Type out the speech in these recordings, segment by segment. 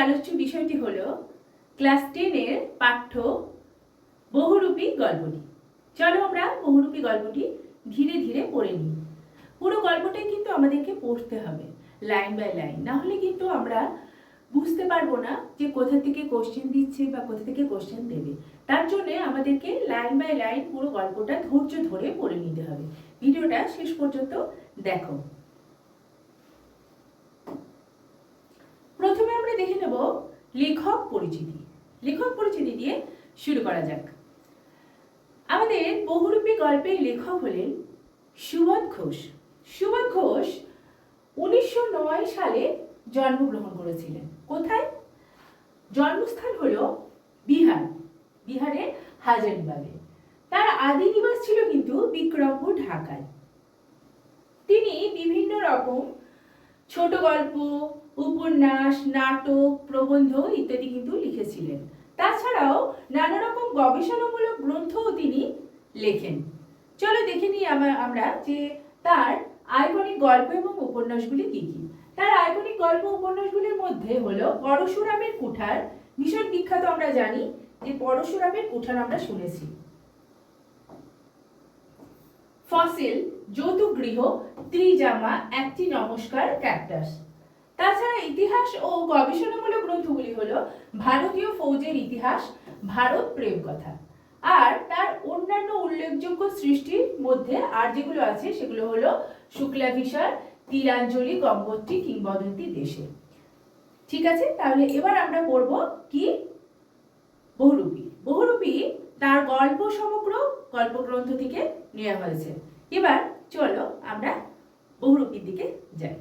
আলোচ্য বিষয়টি হলো ক্লাস 10-এর পাঠ্য বহুরূপী গল্পটি। চলো আমরা বহুরূপী গল্পটি ধীরে ধীরে পড়ে নিই। পুরো গল্পটাই কিন্তু আমাদেরকে পড়তে হবে লাইন বাই লাইন, না হলে কিন্তু আমরা বুঝতে পারবো না যে কোথা থেকে কোশ্চেন দিচ্ছে বা কোথা থেকে কোশ্চেন দেবে। তার জন্য আমাদেরকে লাইন বাই লাইন পুরো গল্পটা ধৈর্য ধরে পড়ে নিতে হবে। ভিডিওটা শেষ পর্যন্ত দেখো। প্রথমে আমরা দেখে নেব লেখক পরিচিতি। লেখক পরিচিতি দিয়ে শুরু করা যাক। আমাদের বহুরূপী গল্পের লেখক হলেন সুবোধ ঘোষ। সুবোধ ঘোষ 1909 সালে জন্মগ্রহণ করেছিলেন। কোথায়? জন্মস্থান হলো বিহার, বিহারের হাজারিবাগে। তার আদি নিবাস ছিল কিন্তু বিক্রমপুর, ঢাকায়। তিনি বিভিন্ন রকম ছোট গল্প, উপন্যাস, নাটক, প্রবন্ধ ইত্যাদি কিন্তু লিখেছিলেন। তাছাড়াও নানা রকম গবেষণামূলক গ্রন্থও তিনি লেখেন। চলো দেখে নিই আমরা যে তার আইকনিক গল্প এবং উপন্যাসগুলি কি কি। তার আইকনিক গল্প উপন্যাসগুলির মধ্যে হলো পরশুরামের কুঠার। ভীষণ বিখ্যাত, আমরা জানি যে পরশুরামের কুঠার আমরা শুনেছি। ফসিল, যৌতুক গৃহ, ত্রিজামা, একটি নমস্কার, ক্যাকটাস। তাছাড়া ইতিহাস ও গবেষণামূলক গ্রন্থগুলি হলো ভারতীয় ফৌজের ইতিহাস, ভারত প্রেম কথা। আর তার অন্যান্য উল্লেখযোগ্য সৃষ্টির মধ্যে আর যেগুলো আছে সেগুলো হলো শুক্লাভিসার, তীরাঞ্জলি, গঙ্গোত্রী, কিংবদন্তি, দেশে। ঠিক আছে, তাহলে এবার আমরা পড়ব কি বহুরূপী। বহুরূপী তার গল্প সমগ্র গল্পগ্রন্থ থেকে নেওয়া হয়েছে। এবার চলো আমরা বহুরূপীর দিকে যাই।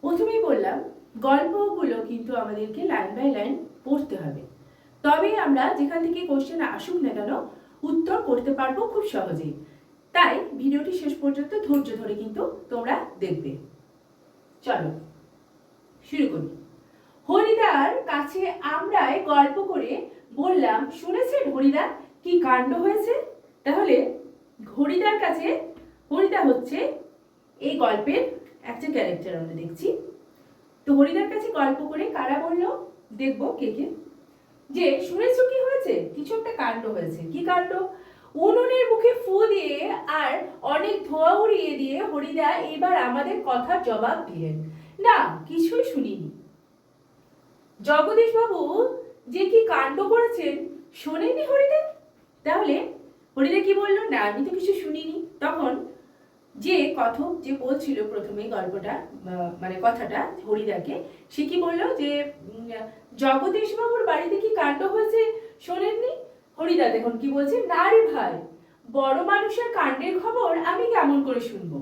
প্রথমেই বললাম গল্পগুলো কিন্তু আমাদেরকে লাইন বাই লাইন পড়তে হবে, তবে আমরা যেখান থেকে কোশ্চেন আসুক না কেন উত্তর করতে পারবো খুব সহজেই। তাই ভিডিওটি শেষ পর্যন্ত ধৈর্য ধরে কিন্তু তোমরা দেখবে। চলো শুরু করি। হরিদার কাছে আমরাই গল্প করে বললাম, শুনেছেন হরিদা কি কাণ্ড হয়েছে? তাহলে হরিদার কাছে, হরিদা হচ্ছে এই গল্পের একটা ক্যারেক্টার আমরা দেখছি। তো হরিদার কাছে গল্প করে কারা বললো দেখবো কে কে। যে শুনেছো কি হয়েছে? কিছু একটা কাণ্ড হয়েছে। কি কাণ্ড? উনুনের মুখে ফু দিয়ে আর অনেক ধোঁয়া উড়িয়ে দিয়ে হরিদা এবার আমাদের কথার জবাব দিলেন, না কিছুই শুনিনি। জগদীশ বাবু যে কি কাণ্ড করেছেন শোনেনি হরিদা? তাহলে হরিদা কি বললো, না আমি তো কিছু শুনিনি। তখন যে কথক যে বলছিল প্রথমে গল্পটা মানে কথাটা হরিদাকে, সে কি বললো যে জগদীশ বাবুর বাড়িতে কি কাণ্ড হয়েছে শোনেননি? হরিদা দেখুন কি বলছে, না রে ভাই, বড় মানুষের কাণ্ডের খবর আমি কেমন করে শুনবো,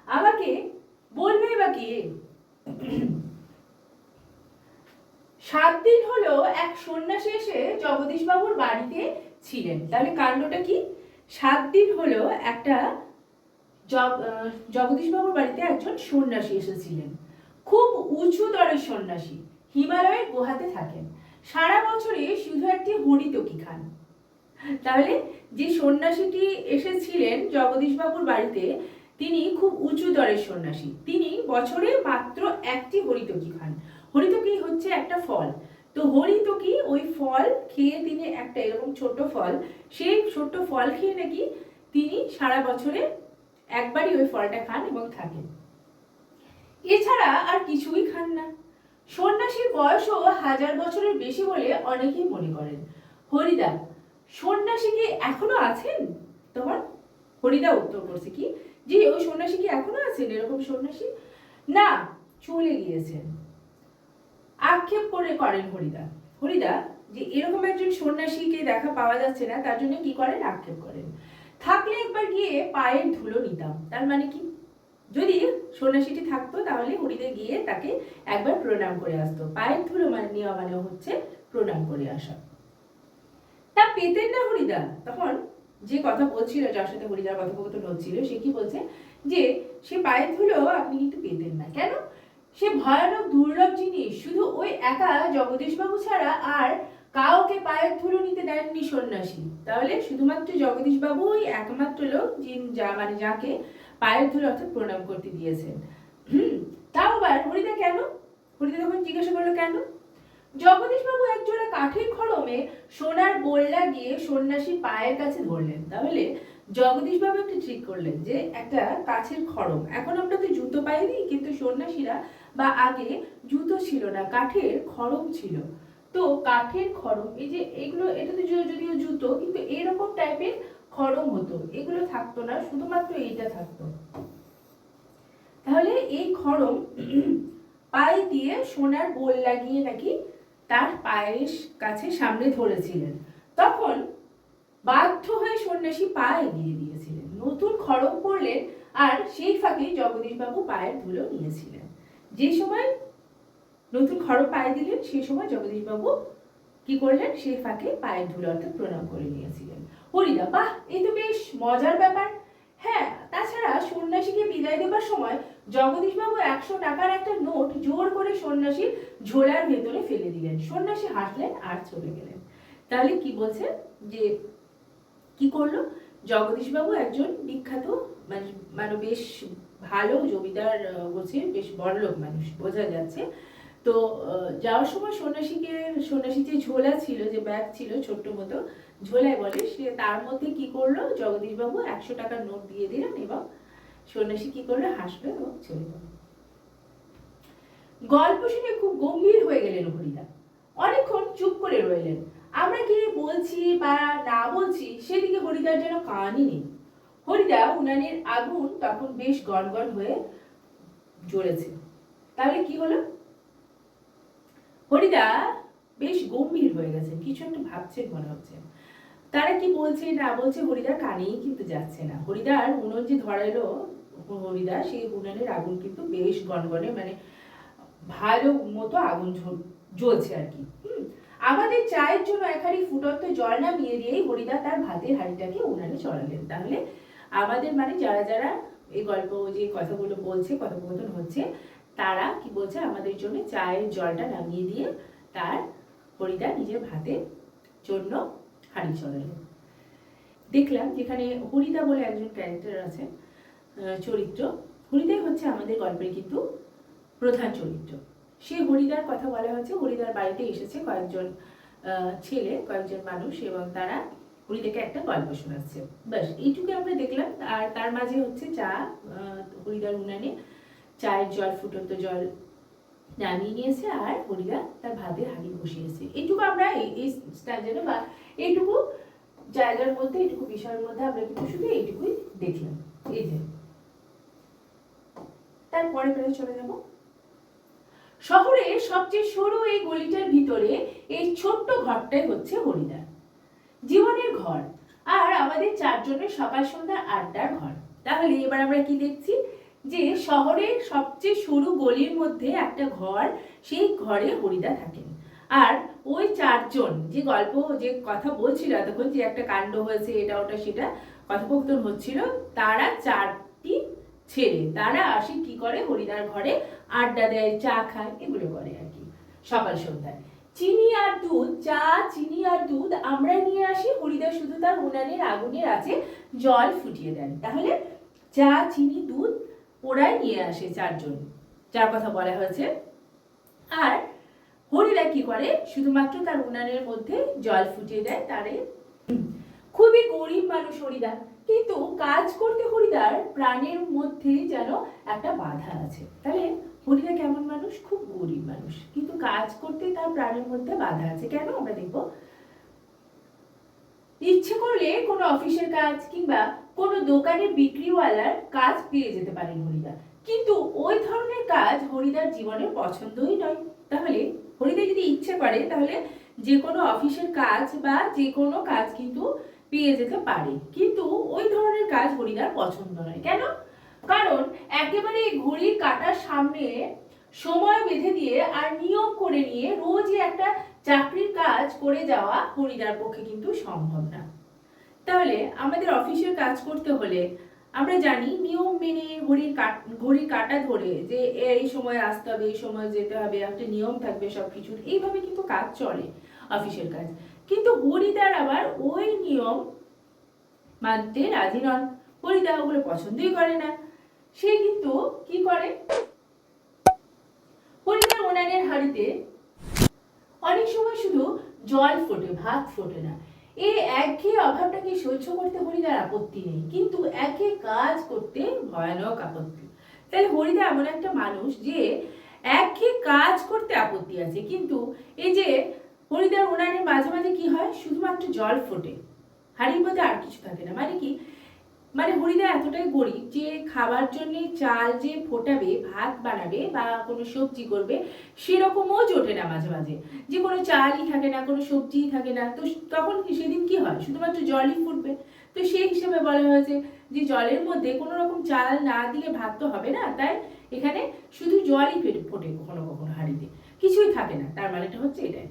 আমাকে বলবে বা কে? 7 দিন হলো এক সন্ন্যাসী এসে জগদীশ বাবুর বাড়িতে ছিলেন। তাহলে কাণ্ডটা কি? 7 দিন হলো একটা জগদীশ বাবুর বাড়িতে একজন সন্ন্যাসী এসেছিলেন। খুব উঁচু দরের সন্ন্যাসী, হিমালয়ের গুহাতে থাকেন। সারা বছরে শুধু একটি হরিতকি খান। তাহলে যে সন্ন্যাসীটি এসেছিলেন জগদীশ বাবুর বাড়িতে, তিনি খুব উঁচু দরের সন্ন্যাসী। তিনি বছরে মাত্র একটি হরিতকি খান। হরিতকি হচ্ছে একটা ফল। তো হরিতকি ওই ফল খেয়ে তিনি, একটা এরকম ছোট ফল, সেই ছোট্ট ফল খেয়ে নাকি তিনি সারা বছরে একবারই ওই ফলটা খান এবং থাকেন। এছাড়া আর কিছুই খান না। সন্ন্যাসীর বয়সও 1000 বছরের বেশি বলে অনেকেই মনে করেন। হরিদা, সন্ন্যাসী কি এখনো আছেন? তোমার হরিদা উত্তর করছে কি, যে ওই সন্ন্যাসী কি এখনো আছেন? এরকম সন্ন্যাসী না, চলে গিয়েছেন। আক্ষেপ করেন হরিদা। হরিদা যে এরকম একজন সন্ন্যাসীকে দেখা পাওয়া যাচ্ছে না, তার জন্য কি করেন? আক্ষেপ করেন। থাকলে একবার গিয়ে পায়ের ধুলো নিতাম। তার মানে কি, যদি সন্ন্যাসীটি থাকতো তাহলে হরিদা গিয়ে তাকে একবার প্রণাম করে আসতো। পায়ের ধুলো মানে নেওয়া মানে হচ্ছে প্রণাম করে আসা। তা পেতেন না হরিদা। তখন যে কথা বলছিল, যার সাথে হরিদার কথোপকথন হচ্ছিল, সে কি বলছে যে সে পায়ের ধুলো আপনি কিন্তু পেতেন না। কেন? সে ভয়ানক দুর্লভ জিনিস, শুধু ওই একা জগদীশ বাবু ছাড়া আর কাউকে পায়ের ধুলো নিতে দেননি সন্ন্যাসী। তাহলে শুধুমাত্র জগদীশ বাবু ওই একমাত্র লোক যাকে পায়ের ধুলো অর্থাৎ প্রণাম করতে দিয়েছেন। তাও হরিদা কেন? হরিদা তখন জিজ্ঞাসা করলো কেন? জগদীশবাবু একজোড়া কাঠের খড়মে সোনার বোল লাগিয়ে সন্ন্যাসীর পায়ের কাছে ধরলেন। তাহলে জগদীশবাবু একটা ঠিক করলেন যে একটা কাঠের খড়ম, এখন আমরা তো জুতো পাই দিই, কিন্তু সন্ন্যাসীরা বা আগে জুতো ছিল না, কাঠের খড়ম ছিল। তো কাঠের খড়ম, এই যে এগুলো, এটা তো যদিও জুতো, কিন্তু এরকম টাইপের খড়ম হতো, এগুলো থাকতো না, শুধুমাত্র এইটা থাকতো। তাহলে এই খড়ম পায়ে দিয়ে সোনার বোল লাগিয়ে নাকি তার পায়ের কাছে সামনে ধরেছিলেন। তখন বাধ্য হয়ে সন্ন্যাসী পা এগিয়ে দিয়েছিলেন, নতুন খড়ম পড়লেন, আর সেই ফাঁকে জগদীশবাবু পায়ের ধুলো নিয়েছিলেন। যে সময় নতুন খড়ম পায়ে দিলেন, সেই সময় জগদীশবাবু কি করলেন, সেই ফাঁকে পায়ের ধুলো অর্থাৎ প্রণাম করে নিয়েছিলেন। হরিদা, বাহ, এই তো বেশ মজার ব্যাপার। হ্যাঁ, তাছাড়া সন্ন্যাসীকে বিদায় দেবার সময় জগদীশবাবু 100 টাকার একটা নোট জোর করে সন্ন্যাসীর ঝোলার ভেতরে ফেলে দিলেন। সন্ন্যাসী হাসলেন আর চলে গেলেন। তাহলে কি বলছে, যে কি করলো, জগদীশবাবু একজন বিখ্যাত মানে বেশ ভালো জমিদার গোছের বেশ বড়লোক মানুষ বোঝা যাচ্ছে। তো যাওয়ার সময় সন্ন্যাসী যে ঝোলা ছিল, যে ব্যাগ ছিল ছোট্ট মতো ঝোলায় বলে, সে তার মধ্যে কি করলো, জগদীশবাবু 100 টাকার নোট দিয়ে দিলেন, এবং সন্ন্যাসী কি করলো, হাসলো এবং চলে গেল। গল্প শুনে খুব গম্ভীর হয়ে গেলেন হরিদা, অনেকক্ষণ চুপ করে রইলেন। আমরা কি বলছি বা না বলছি সেদিকে হরিদার যেন কানই নেই। হরিদা উনানের আগুন তখন বেশ গনগন হয়ে জ্বলেছে। তাহলে কি হলো, হরিদা বেশ গম্ভীর হয়ে গেছেন, কিছু একটা ভাবছেন মনে হচ্ছে। তারা কি বলছে না বলছে হরিদার কানেই কিন্তু যাচ্ছে না। হরিদার উনুন যে ধরাইলো হরিদা, সেই উনানের আগুন কিন্তু বেশ গনগনে, মানে ভালো মতো আগুন জ্বলছে আর কি। আমাদের চায়ের জন্য এক হাঁড়ি ফুটন্ত জল নামিয়ে দিয়েই হরিদা তার ভাতের হাঁড়িটাকে উনানে চড়ালেন। তাহলে আমাদের মানে যারা যারা এই গল্প, যে কথাগুলো বলছে, কথোপকথন হচ্ছে, তারা কি বলছে, আমাদের জন্য চায়ের জলটা নামিয়ে দিয়ে তার হরিদা নিজের ভাতের জন্য হাঁড়ি চড়ালেন। দেখলাম যেখানে হরিদা বলে একজন ক্যারেক্টার আছে, চরিত্র, হরিদাই হচ্ছে আমাদের গল্পের কিন্তু প্রধান চরিত্র। সে হরিদার কথা বলা হচ্ছে, হরিদার বাড়িতে এসেছে কয়েকজন ছেলে, কয়েকজন মানুষ, এবং তারা হরিদাকে একটা গল্প শোনাচ্ছে। ব্যাস এইটুকু আমরা দেখলাম। আর তার মাঝে হচ্ছে চা, হরিদার উনানে চায়ের জল, ফুটন্ত জল নামিয়ে নিয়েছে, আর হরিদা তার ভাতের হাঁড়ি বসিয়েছে। এইটুকু আমরা এই স্ট্যান্ডার্ডে বা এইটুকু জায়গার মধ্যে, এইটুকু বিষয়ের মধ্যে আমরা কিন্তু শুধু এইটুকুই দেখলাম। এই যে তারপরে চলে যাব, শহরের সবচেয়ে সরু এই গলিটার ভিতরে এই ছোট্ট ঘরটাই হচ্ছে হরিদার জীবনের ঘর, আর আমাদের চারজনের সকাল সন্ধ্যা আড্ডার ঘর। তাহলে এবার আমরা কি দেখছি, যে শহরের সবচেয়ে সরু গলির মধ্যে একটা ঘর, সেই ঘরে হরিদা থাকেন। আর ওই চারজন যে গল্প, যে কথা বলছিল এতক্ষণ, যে একটা কাণ্ড হয়েছে, এটা ওটা সেটা কথোপকথন হচ্ছিল, তারা চারটি ছেলে, তারা আসে কি করে, হরিদার ঘরে আড্ডা দেয়, চা খায়, এগুলো করে আর কি সকাল সন্ধ্যায়। চিনি আর দুধ, চা, চিনি আর দুধ আমরা নিয়ে আসি, হরিদা শুধু তার উনানের আগুনের আছে জল ফুটিয়ে দেন। তাহলে চা, চিনি, দুধ ওরাই নিয়ে আসে চারজন, যার কথা বলা হয়েছে। আর হরিদা কি করে, শুধুমাত্র তার উনানের মধ্যে জল ফুটিয়ে দেয়। তারে খুবই গরিব মানুষ হরিদা, কিন্তু কাজ করতে হরিদার প্রাণের মধ্যে যেন একটা বাধা আছে। তাহলে হরিদা কেমন মানুষ, খুব গরিব মানুষ, কিন্তু কাজ করতে তার প্রাণের মধ্যে বাধা আছে। কেন, আমরা দেখবো। ইচ্ছে করলে কোনো অফিসের কাজ কিংবা কোনো দোকানের বিক্রিওয়ালার কাজ পেয়ে যেতে পারেন হরিদা, কিন্তু ওই ধরনের কাজ হরিদার জীবনের পছন্দই নয়। তাহলে হরিদা যদি ইচ্ছে করে, তাহলে যে কোনো অফিসের কাজ বা যে কোনো কাজ কিন্তু পেয়ে যেতে পারে, কিন্তু ওই ধরনের কাজ হরিদার পছন্দ নয়। কেন, কারণ একেবারে ঘড়ির কাঁটার সামনে সময় বেঁধে দিয়ে আর নিয়ম করে নিয়ে রোজই একটা চাকরির কাজ করে যাওয়া হরিদার পক্ষে কিন্তু সম্ভব না। তাহলে আমাদের অফিসের কাজ করতে হলে আমরা জানি নিয়ম মেনে ঘড়ির কাঁটা ধরে, যে এই সময় আসতে হবে, এই সময় যেতে হবে, একটা নিয়ম থাকবে সবকিছুর, এইভাবে কিন্তু কাজ চলে অফিসের কাজ। কিন্তু হরিদার আবার ওই নিয়ম মানতে রাজি নন, হরিদা ওগুলো পছন্দই করে না। সে কিন্তু কি করে, উনানের হাঁড়িতে অনেক সময় শুধু জল ফোটে, ভাত ফোটে না। এই একঘেয়ে অভাবটাকে সহ্য করতে হরিদার আপত্তি নেই, কিন্তু একে কাজ করতে ভয়ানক আপত্তি। তাহলে হরিদা এমন একটা মানুষ যে একঘেয়ে কাজ করতে আপত্তি আছে, কিন্তু এই যে হরিদার উনানের মাঝে মাঝে কি হয়, শুধুমাত্র জল ফোটে, হাঁড়ির মধ্যে আর কিছু থাকে না। মানে কি, মানে হরিদা এতটাই গরিব যে খাবার জন্য চাল যে ফোটাবে, ভাত বানাবে বা কোনো সবজি করবে, সেরকমও জোটে না মাঝে মাঝে, যে কোনো চালই থাকে না, কোনো সবজিই থাকে না। তো তখন সেদিন কি হয়, শুধুমাত্র জলই ফুটবে। তো সেই হিসেবে বলা হয়েছে যে জলের মধ্যে কোনো রকম চাল না দিলে ভাত তো হবে না, তাই এখানে শুধু জলই ফোটে কখনো কখনো হাঁড়িতে, কিছুই থাকে না। তার মানেটা হচ্ছে এটাই।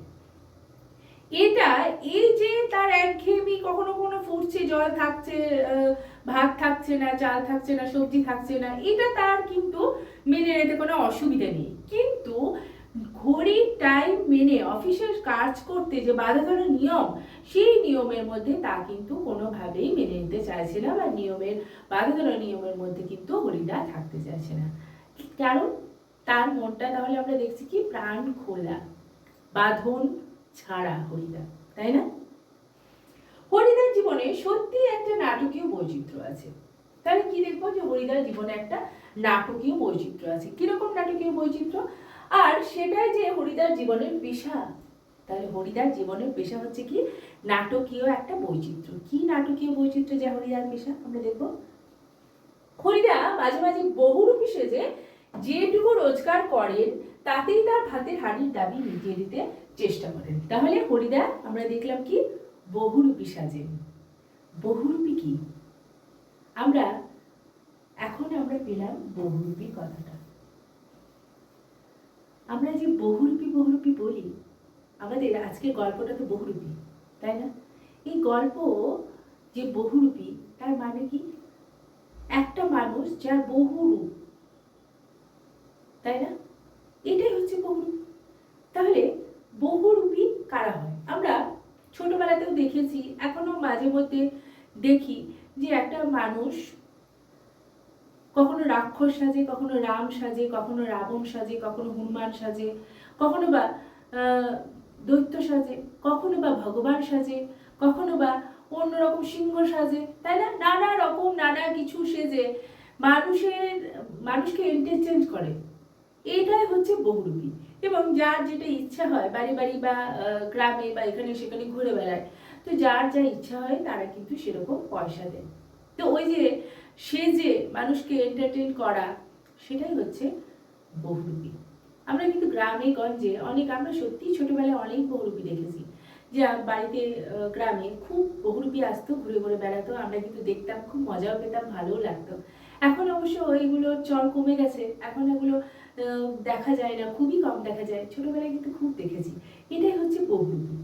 এটা এই যে তার একঘেয়েমি, কখনো কখনো ফুটছে, জল থাকছে, ভাত থাকছে না, চাল থাকছে না, সবজি থাকছে না, এটা তার কিন্তু মেনে নিতে কোনো অসুবিধা নেই। কিন্তু ঘড়ির টাইম মেনে অফিসের কাজ করতে যে বাধা ধরা নিয়ম, সেই নিয়মের মধ্যে তা কিন্তু কোনোভাবেই মেনে নিতে চাইছে না, বা নিয়মের বাধা ধরা নিয়মের মধ্যে কিন্তু হরিদা থাকতে চাইছে না। কারণ তার মনটা তাহলে আমরা দেখছি কি প্রাণ খোলা, বাঁধন ছাড়া হরিদা, তাই না? হরিদার জীবনে সত্যি একটা নাটকীয় বৈচিত্র্য আছে। তাহলে কি দেখবো, যে হরিদার জীবনে একটা নাটকীয় বৈচিত্র্য আছে। কিরকম নাটকীয় বৈচিত্র্য? আর সেটাই যে হরিদার জীবনের পেশা। তাহলে হরিদার জীবনের পেশা হচ্ছে কি নাটকীয় একটা বৈচিত্র্য। কি নাটকীয় বৈচিত্র্য যে হরিদার পেশা, আমরা দেখবো। হরিদা মাঝে মাঝে বহুরূপী সেজে যেটুকু রোজগার করেন তাতেই তার ভাতের হাঁড়ির দাবি মিটিয়ে দিতে চেষ্টা করেন। তাহলে হরিদা আমরা দেখলাম কি বহুরূপী সাজেন। বহুরূপী কি, আমরা এখন পেলাম বহুরূপী কথাটা। আমরা যে বহুরূপী বহুরূপী বলি, আমাদের আজকের গল্পটা তো বহুরূপী, তাই না? এই গল্প যে বহুরূপী, তার মানে কি একটা মানুষ যার বহু রূপ, তাই না? এটাই হচ্ছে বহুরূপী। তাহলে বহুরূপী কারা হয়? আমরা ছোটবেলাতেও দেখেছি, এখনো মাঝে মধ্যে দেখি যে একটা মানুষ কখনো রাক্ষস সাজে, কখনো রাম সাজে, কখনো রাবণ সাজে, কখনো হনুমান সাজে, কখনো বা দৈত্য সাজে, কখনো বা ভগবান সাজে, কখনো বা অন্যরকম সিংহ সাজে, তাই না? নানা রকম নানা কিছু সেজে মানুষকে এন্টারটেইন করে। এটাই হচ্ছে বহুরূপী। এবং যার যেটা ইচ্ছা হয়, বাড়ি বাড়ি বা গ্রামে বা এখানে সেখানে ঘুরে বেড়ায়, তো যার যা ইচ্ছা হয় তারা কিন্তু সেরকম পয়সা দেয়। তো ওই যে সেজে মানুষকে এন্টারটেইন করা, সেটাই হচ্ছে বহুরূপী। আমরা কিন্তু গ্রামে গঞ্জে অনেক, আমরা সত্যি ছোটবেলায় অনেক বহুরূপী দেখেছি, যে বাড়িতে গ্রামে খুব বহুরূপী আসতো, ঘুরে ঘুরে বেড়াতো, আমরা কিন্তু দেখতাম, খুব মজাও পেতাম, ভালোও লাগতো। এখন অবশ্য ওইগুলোর চল কমে গেছে, এখন এগুলো দেখা যায় না, খুবই কম দেখা যায়। ছোটবেলায় কিন্তু খুব দেখেছি। এটাই হচ্ছে বহুরূপী।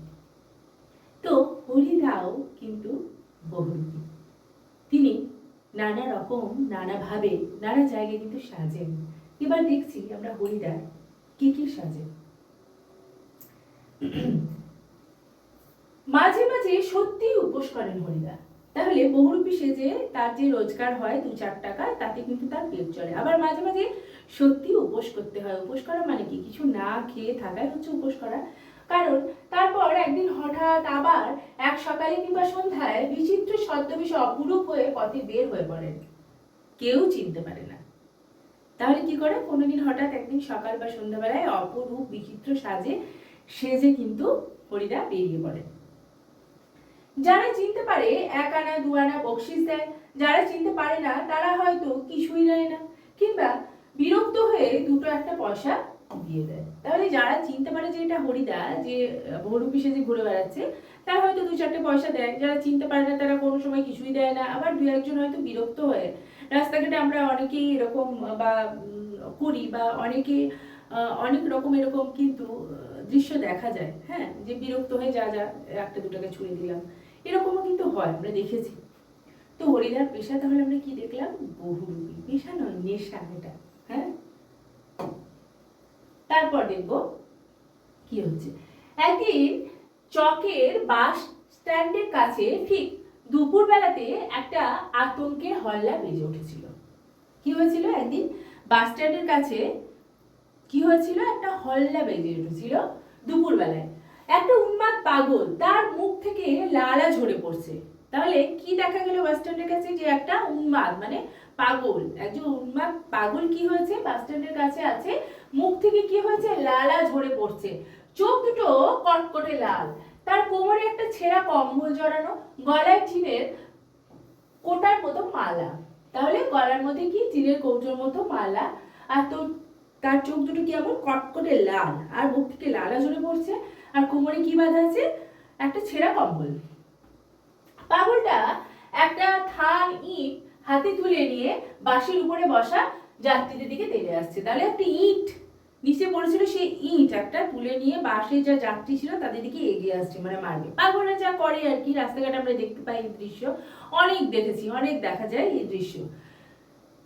তো হরিদাও কিন্তু বহুরূপী। তিনি নানা রকম, নানাভাবে, নানা জায়গায় কিন্তু সাজেন। এবার দেখছি আমরা হরিদা কি কি সাজেন। মাঝে মাঝে সত্যি উপোস করেন হরিদা। তাহলে বহুরূপী সেজে তার যে রোজগার হয় 2-4 টাকা, তাতে কিন্তু তার পেট চলে। আবার মাঝে মাঝে সত্যি উপোস করতে হয়। উপোস করা মানে কি, কিছু না খেয়ে থাকাই হচ্ছে উপোস করা। কারণ তারপর একদিন হঠাৎ আবার এক সকালে কিংবা সন্ধ্যায় বিচিত্র ছদ্মবেশে অপরূপ হয়ে পথে বের হয়ে পড়েন, কেউ চিনতে পারে না। তাহলে কি করে, কোনোদিন হঠাৎ একদিন সকাল বা সন্ধ্যাবেলায় অপরূপ বিচিত্র সেজে কিন্তু হরিদা বেরিয়ে পড়েন। যারা চিনতে পারে 1 আনা 2 আনা বকশিস দেয়, যারা চিনতে পারে না তারা হয়তো কিছুই দেয় না, কিংবা বিরক্ত হয়ে 2-1 পয়সা দিয়ে দেয়। তাহলে যারা চিনতে পারে যে এটা হরিদা, যে বহুরূপী সেজে ঘুরে বেড়াচ্ছে, তারা হয়তো 2-4 পয়সা দেয়। যারা চিনতে পারে না তারা কোনো সময় কিছুই দেয় না। আবার 2-1 হয়তো বিরক্ত হয়ে, রাস্তাঘাটে আমরা অনেকেই এরকম বা করি, বা অনেকে অনেক রকম এরকম কিন্তু দৃশ্য দেখা যায়, হ্যাঁ, যে বিরক্ত হয়ে যা 1-2 টাকা ছুঁড়ে দিলাম, এরকমও কিন্তু হয়, আমরা দেখেছি। তো হরিদার পেশা তাহলে আমরা কি দেখলাম, বহুরূপী। পেশা নয়, নেশা এটা, হ্যাঁ। তারপর দেখবো কি হচ্ছে। একদিন চকের বাস স্ট্যান্ডের কাছে ঠিক দুপুর বেলাতে একটা আতঙ্কের হল্লা বেজে উঠেছিল। কি হয়েছিল, একদিন বাস স্ট্যান্ডের কাছে কি হয়েছিল, একটা হল্লা বেজে উঠেছিল দুপুরবেলায়। একটা উন্মাদ পাগল, তার মুখ থেকে লালা ঝরে পড়ছে। তাহলে কি দেখা গেল বাস স্ট্যান্ডের কাছে, যে একটা উন্মাদ মানে পাগল, একজন উন্মাদ পাগল কি হয়েছে বাস স্ট্যান্ডের কাছে আছে, মুখ থেকে কি হয়েছে, লালা ঝরে পড়ছে, চোখ দুটো কটকটে লাল, তার কোমরে একটা ছেঁড়া কম্বল জড়ানো, গলায় টিনের কোটার মতো মালা। তাহলে গলার মধ্যে কি টিনের কৌটোর মতো মালা, আর তো তার চোখ দুটো কি এমন কটকটে লাল, আর মুখ থেকে লালা ঝরে পড়ছে, আর কোমরে কি বাঁধা আছে, একটা ছেঁড়া কম্বল। পাগলটা একটা থান ইট হাতে তুলে নিয়ে বাসের উপরে বসা যাত্রীদের দিকে তেড়ে আসছে। তাহলে একটা ইট নিচে পড়েছিল, সেই ইট একটা তুলে নিয়ে বাসে যা যাত্রী ছিল তাদের দিকে এগিয়ে আসছে, মানে মারবে। পাগলরা যা করে আর কি, রাস্তাঘাটে আমরা দেখতে পাই এই দৃশ্য, অনেক দেখেছি, অনেক দেখা যায় এই দৃশ্য।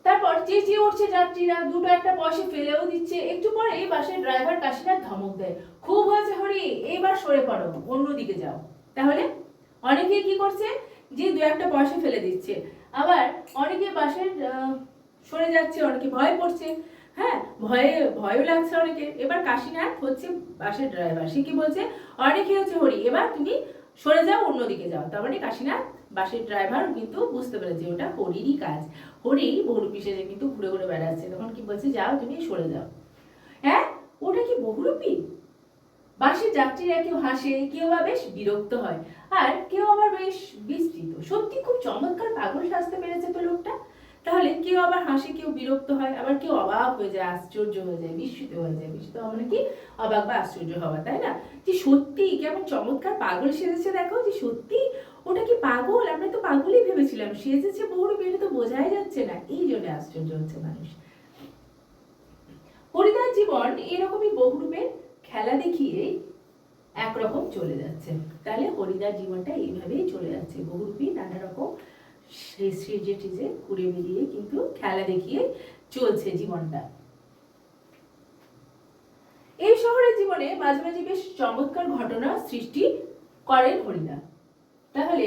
তারপর চেঁচিয়ে উঠছে যাত্রীরা, দুটো একটা পয়সা ফেলেও দিচ্ছে। একটু পরে বাসের ড্রাইভার কাশিনাথ ধমক দেয়, খুব হয়েছে হরি, এইবার সরে পড়ো, অন্যদিকে যাও। তাহলে অনেকে কি করছে, যে দু একটা পয়সা ফেলে দিচ্ছে, আবার অনেকে বাসের সরে যাচ্ছে, অনেকে ভয় পড়ছে, হ্যাঁ ভয়ও লাগছে অনেকে। এবার কাশিনাথ হচ্ছে বাসের ড্রাইভার, সে কি বলছে, অনেকে হচ্ছে হরি, এবার তুমি সরে যাও, অন্যদিকে যাও। তার মানে কাশিনাথ বাসের ড্রাইভার কিন্তু বুঝতে পেরেছে ওটা হরিরই কাজ, হরি বহুরূপী সেজে কিন্তু ঘুরে ঘুরে বেড়াচ্ছে, তখন কি বলছে, যাও তুমি সরে যাও। হ্যাঁ, ওটা কি বহুরূপী? বাসের যাত্রীরা কেউ হাসে, কেউ বা বেশ বিরক্ত হয়, আর কেউ আবার বেশ বিস্তৃত। সত্যি খুব চমৎকার পাগল সাজতে পেরেছে তো লোকটা। তাহলে কেউ আবার হাসে, কেউ বিরক্ত হয়, আবার কেউ অবাক হয়ে যায়, আশ্চর্য হয়ে যায়, বিস্মিত হয়ে যায়। বিস্মিত মানে কি, অবাক বা আশ্চর্য হওয়া, তাই না? যে সত্যি কেমন চমৎকার পাগল সেজেছে, দেখো, যে সত্যি ওটা কি পাগল, আমরা তো পাগলই ভেবেছিলাম, সেজেছে বহুরূপী, এটা তো বোঝাই যাচ্ছে না, এই জন্য আশ্চর্য হচ্ছে মানুষ। হরিদার জীবন এরকমই বহুরূপের খেলা দেখিয়ে একরকম চলে যাচ্ছে। তাহলে হরিদার জীবনটা এইভাবেই চলে যাচ্ছে, বহুরূপী নানা রকম সেজে টেজে ঘুরে বেরিয়ে কিন্তু খেলা দেখিয়ে চলছে জীবনটা। এই শহরের জীবনে মাঝে মাঝে বেশ চমৎকার ঘটনা সৃষ্টি করেন হরিদা। তাহলে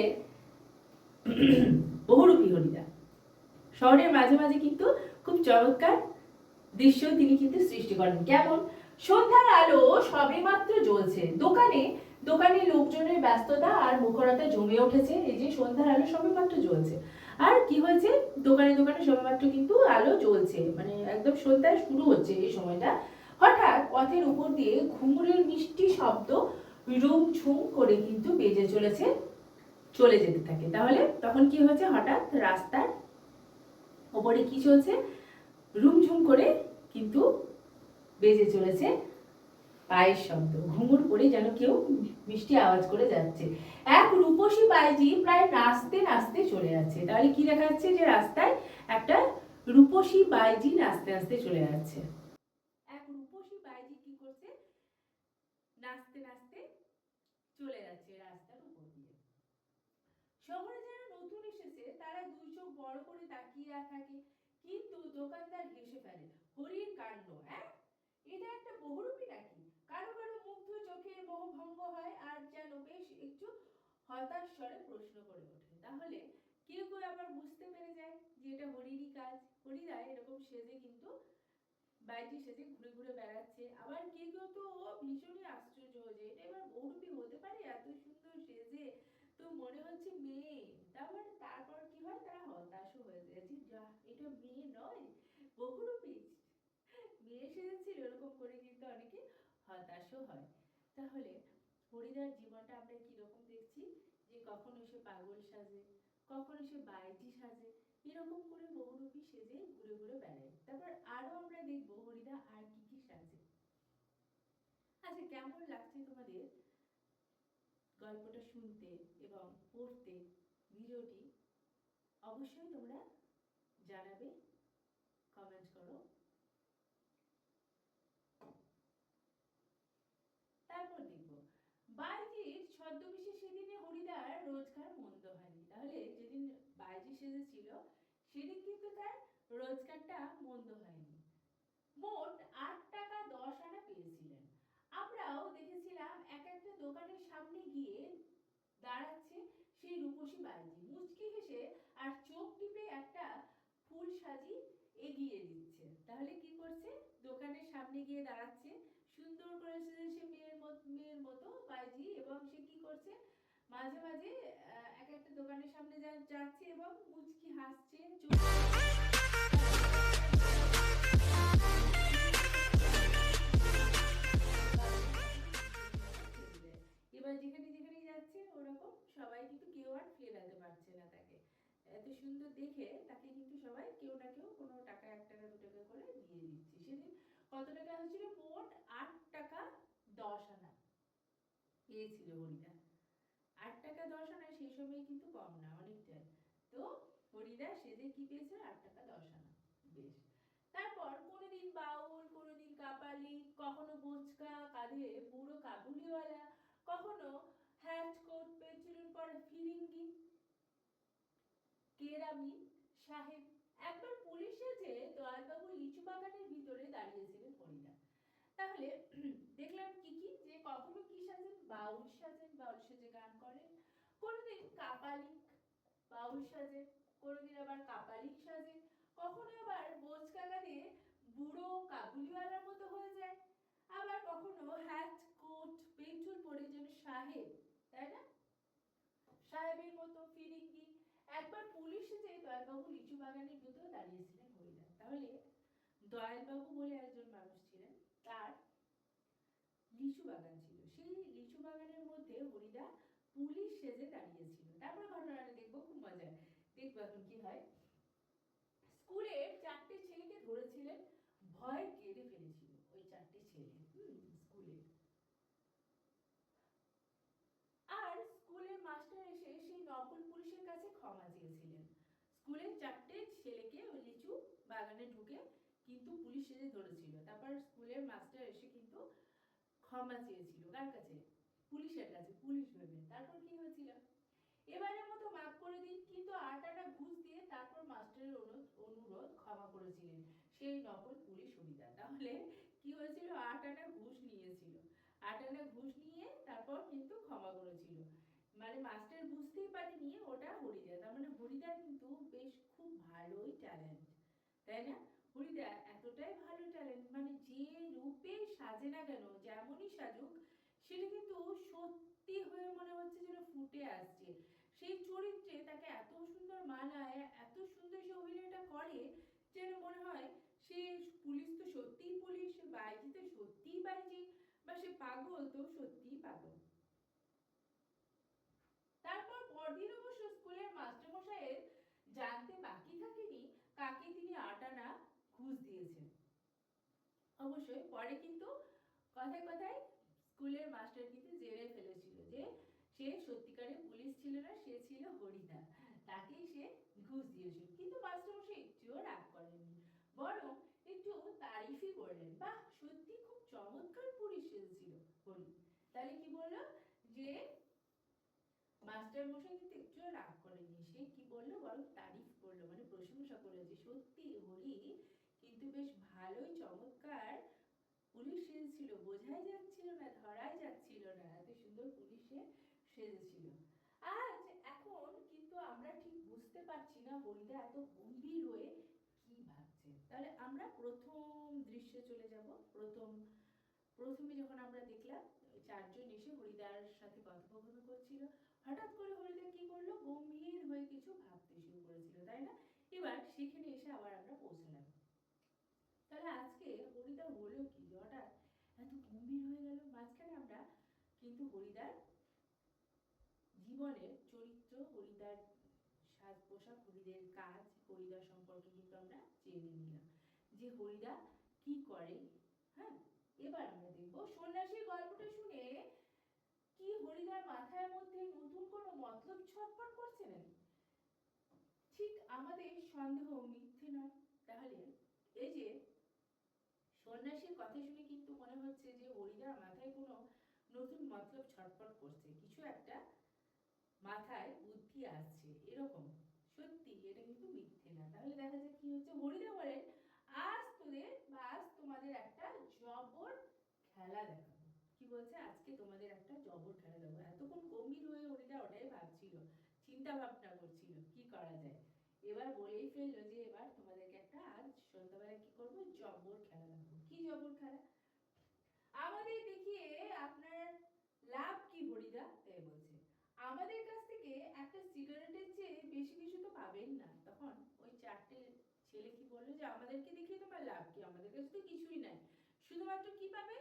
বহুরূপী হরিদা শহরের মাঝে মাঝে কিন্তু খুব চমৎকার দৃশ্য তিনি কিন্তু সৃষ্টি করেন। কেমন, সন্ধ্যার আলো সবেমাত্র জ্বলছে, দোকানে দোকানে লোকজনের ব্যস্ততা আর মুখরতা জমে উঠেছে। এই যে সন্ধ্যার আলো সবেমাত্র জ্বলছে, আর কি হয়েছে, দোকানে দোকানে সবেমাত্র কিন্তু আলো জ্বলছে, মানে একদম সন্ধ্যা শুরু হচ্ছে এই সময়টা। হঠাৎ পথের উপর দিয়ে ঘুঙুরের মিষ্টি শব্দ রুমঝুম করে কিন্তু বেজে চলেছে, চলে যেতে থাকে। তাহলে তখন কি হয়েছে, হঠাৎ রাস্তার ওপরে কি চলছে, রুমঝুম করে কিন্তু বেজে চলেছে পায়ের শব্দ, ঘুঙুর পরে যেন কেউ মিষ্টি আওয়াজ করে যাচ্ছে। এক রূপসী বাইজি প্রায় নাচতে নাচতে চলে যাচ্ছে। তাহলে কি দেখা যাচ্ছে, যে রাস্তায় একটা রূপসী বাইজি নাচতে নাচতে চলে যাচ্ছে। এক রূপসী বাইজি কি করছে, নাচতে নাচতে চলে যাচ্ছে রাস্তার উপর দিয়ে। শহরে যারা নতুন এসেছে তারা দুই চোখ বড় করে তাকিয়ে থাকে, কিন্তু দোকানদার হেসে ফেলে, হরির কাণ্ড, হ্যাঁ এটা একটা বহুরূপী নাকি? কারো কারো মুগ্ধ চোখের মোহভঙ্গ হয়, আর যেন বেশ একটু হতাশ স্বরে প্রশ্ন করে ওঠে। তাহলে কেউ কেউ আবার বুঝতে পেরে যায় যে এটা হরিরই কাজ, হরিরা এরকম সেজে কিন্তু বাইরে সেজে ঘুরে ঘুরে বেড়াচ্ছে। আবার কেউ কেউ তো ভীষণই আশ্চর্য হয়ে যায়, এটা এবার বহুরূপী হতে পারে, এত সুন্দর সেজে তো মনে হচ্ছে মেয়ে। তারপর কি হয়, তারা হতাশও হয়ে যায়, যে যা এটা মেয়ে নয়, বহুরূপী মেয়ে সেজেছিল, এরকম করে কিন্তু অনেকে হতাশও হয়। তাহলে হরিদার জীবনটা আমরা কিরকম দেখছি, যে কখনো সে পাগল সাজে, কখনো সে বাইজি সাজে, এরকম করে বহুরূপী সেজে ঘুরে ঘুরে বেড়ায়। তারপর আরো আমরা দেখবো হরিদা আর কি কি সাজে। আচ্ছা, কেমন লাগছে তোমাদের গল্পটা শুনতে এবং পড়তে? ভিডিওটি অবশ্যই তোমরা জানাবে, কমেন্ট করো। তারপর দেখব বাইজির ছদ্মবেশে সেদিনে হরিদার রোজগার মন্দ হয়নি। তাহলে যেদিন বাইজি সেজেছিল সেদিন কিন্তু তার রোজগারটা মন্দ হয়নি, মোট 8 টাকা 10 আনা পেয়েছিলেন। আমরাও দেখেছিলাম এক একটা দোকানের সামনে গিয়ে দাঁড়াচ্ছে সেই রূপসী বাইজি, মুচকি হেসে আর চোখ টিপে একটা ফুল সাজি এগিয়ে দিচ্ছে। তাহলে কি করছে, দোকানের সামনে সামনে গিয়ে দাঁড়াচ্ছে, সুন্দর করে সেজেছে মেয়ের মতো বাইজি, এবং সে কি করছে, মাঝে মাঝে এক একটা দোকানের সামনে যাচ্ছে এবং মুচকি হাসছে। এবার যেখানে যেখানে যাচ্ছে ওরকম সবাই কিন্তু কেউ আর ফেরাতে পারছে না তাকে, এত সুন্দর দেখে তাকে কিন্তু সবাই কেউ না কেউ কোনো টাকা 1 টাকা 2 টাকা করে দিয়ে দিচ্ছে। সেদিন কত টাকা হয়েছিল, মোট 8 টাকা 10 আনা পেয়েছিল হরিদা। 8 টাকা 10 আনা সেই সময় কিন্তু কম না, অনেকটাই। তো হরিদা সেদিন কি পেয়েছিল, 8 টাকা 10 আনা। বেশ। তারপর কোনোদিন বাউল, কোনোদিন কাপালি, কখনো বোচকা, কাঁধে বুড়ো কাবুলিওয়ালা, কখনো হ্যাট কোট পেন্সিলন পরা ফিরিঙ্গি কেরামি সাহেব। একবার পুলিশে যে দয়ালবাবু লিচু বাগানের ভিতরে দাঁড়িয়েছিলেন হরিদা। তাহলে দেখলাম কি কি, যে কখনো কি সাজেন, বাউল সাজেন, বাউল সেজে গান করেন, কোনোদিন কাপালিক বাউল সাজেন, কোনোদিন আবার কাপালিক সাজেন, কখনো আবার বোচকা গানে বুড়ো কাবুলিওয়ালার মতো হয়ে যায়, আবার কখনো হ্যাট কোট পেন্সিল পরে যেন সাহেব, তাই না, সাহেবের মতো ফিরিঙ্গি। একবার পুলিশ যে দয়ালবাবু লিচু বাগানের ভিতরে দাঁড়িয়েছিলেন হরিদা। তাহলে দয়ালবাবু বলে একজন মানুষ ছিলেন, তার লিচু বাগান ছিল, সেই লিচু বাগানের মধ্যে হরিদা পুলিশ সেজে দাঁড়িয়েছিল। তারপরে ঘটনাটা দেখবো, খুব মজা, দেখবো এখন কি হয়। স্কুলের 4টে ছেলেকে ধরেছিলেন, ভয় কেঁদে ফেলেছিল ওই 4টে ছেলে স্কুলের। আর স্কুলের মাস্টার এসে সেই নকল পুলিশের কাছে ক্ষমা চেয়েছিলেন। স্কুলের 4টে ছেলেকে ওই লিচু বাগানে ঢুকে কিন্তু পুলিশ এসে ধরেছিল, তারপর স্কুলের মাস্টার এসে কিন্তু ক্ষমা চেয়েছিল কার কাছে, পুলিশের কাছে, পুলিশ ভেবে। তারপর কি হয়েছিল, এবারের মতো মাফ করে দিন, কিন্তু 8 আনা ঘুষ দিয়ে তারপর মাস্টারের অনুরোধ ক্ষমা করেছিলেন সেই নকল পুলিশ হরিদা। তাহলে কি হয়েছিল, 8 আনা ঘুষ নিয়েছিল, 8 আনা ঘুষ নিয়ে তারপর কিন্তু ক্ষমা করেছিল, মানে মাস্টার বুঝতেই পারেনি ওটা হরিদা। তার মানে হরিদা কিন্তু বেশ খুব ভালোই ট্যালেন্ট, তাই না। হরিদা এতটাই ভালো ট্যালেন্ট, মানে যে রূপে সাজে না কেন, যেমনই সাজুক, সেটা কিন্তু সত্যি হয়ে মনে হচ্ছে যেন ফুটে আসছে সেই চরিত্রে, তাকে এত সুন্দর মানায়, এত সুন্দর সে অভিনয়টা করে, যেন মনে হয় সে পুলিশ তো সত্যিই পুলিশ, বাইজি তো সত্যিই বাইজি, বা সে পাগল তো সত্যিই পাগল। তারপর পরদিন অবশ্য স্কুলের মাস্টারমশাইয়ের জানতে বাকি থাকেনি কাকে তিনি 8 আনা ঘুষ দিয়েছেন। অবশ্যই পরে কিন্তু কথায় কথায় স্কুলের মাস্টার কিন্তু জেনে ফেলেছিল যে সে সত্যিকারের পুলিশ ছিল না, সে ছিল হরিদা, তাকেই সে ঘুষ দিয়েছিল। কিন্তু মাস্টারমশাই একটুও রাগ করেননি, বরং একটু তারিফই করলেন, বাহ সত্যি খুব চমৎকার পুলিশ ছিল হরি। তাহলে কি বললো, যে মাস্টার মশাই কিন্তু একটু রাগ করেনি, সে কি বললো, বরং তারিফ করলো, মানে প্রশংসা করলো যে সত্যি হরি কিন্তু বেশ ভালোই চমৎকার পুলিশ সেজেছিল, বোঝাই যাচ্ছিল না, ধরাই যাচ্ছিল না, এত সুন্দর পুলিশে সেজেছিল। আজ এখন কিন্তু আমরা ঠিক বুঝতে পারছি না হরিদা এত গম্ভীর হয়ে কি ভাবছে। তাহলে আমরা প্রথম দৃশ্যে চলে যাব। প্রথমে যখন আমরা দেখলাম 4 জন এসে হরিদার সাথে কথোপকথন করছিল, হঠাৎ করে হরিদা কি করলো, গম্ভীর হয়ে কিছু ভাবতে শুরু করেছিল, তাই না। এবার সেখানে এসে আবার আমরা পৌঁছলাম। তাহলে আজকে হরিদার হলো কি, হঠাৎ এত গম্ভীর হয়ে গেল। মাঝখানে আমরা কিন্তু হরিদার জীবনের চরিত্র, হরিদার সাজ পোশাক, হরিদের কাজ, হরিদার সম্পর্কে কিন্তু আমরা জেনে নিলাম যে হরিদা কি করে। হ্যাঁ, এবার আমরা দেখবো সন্ন্যাসীর গল্পটা শুনে কি হরিদার মাথার মধ্যে নতুন কোনো মতলব ছটফট করছে নাকি? ঠিক আমাদের সন্দেহ মিথ্যে নয়। তাহলে এই যে সন্ন্যাসীর কথা শুনে কিন্তু মনে হচ্ছে যে হরিদার মাথায় কোনো নতুন মতলব ছটফট করছে, কিছু একটা মাথায় বুদ্ধি আসছে, এরকম সত্যি, এটা কিন্তু মিথ্যে না। তাহলে দেখা যায় কি হচ্ছে, হরিদা বলেন আজ তোদের বা আজ তোমাদের একটা জবর খেলা দেখাবো। কি বলছে, আজকে তোমাদের একটা জবর খেলা দেবো। এতক্ষণ গম্ভীর হয়ে হরিদা ওটাই ভাবছিল, চিন্তা ভাবনা করছিল কি করা যায়। এবার বলেই ফেললো যে এবার তোমাদেরকে একটা আজ সন্ধ্যাবেলা কি করবো, জবর খেলা দেখাবো। কি জবর খেলা, আমাদের দেখিয়ে আপনার লাভ কি হরিদা? তাই বলছে, আমাদের কাছ থেকে একটা সিগারেটের চেয়ে বেশি কিছু তো পাবেন না। তখন ওই চারটে ছেলে কি বললো যে আমাদেরকে দেখিয়ে তোমার লাভ কি, আমাদের কাছে তো কিছুই নাই, শুধুমাত্র কি পাবে,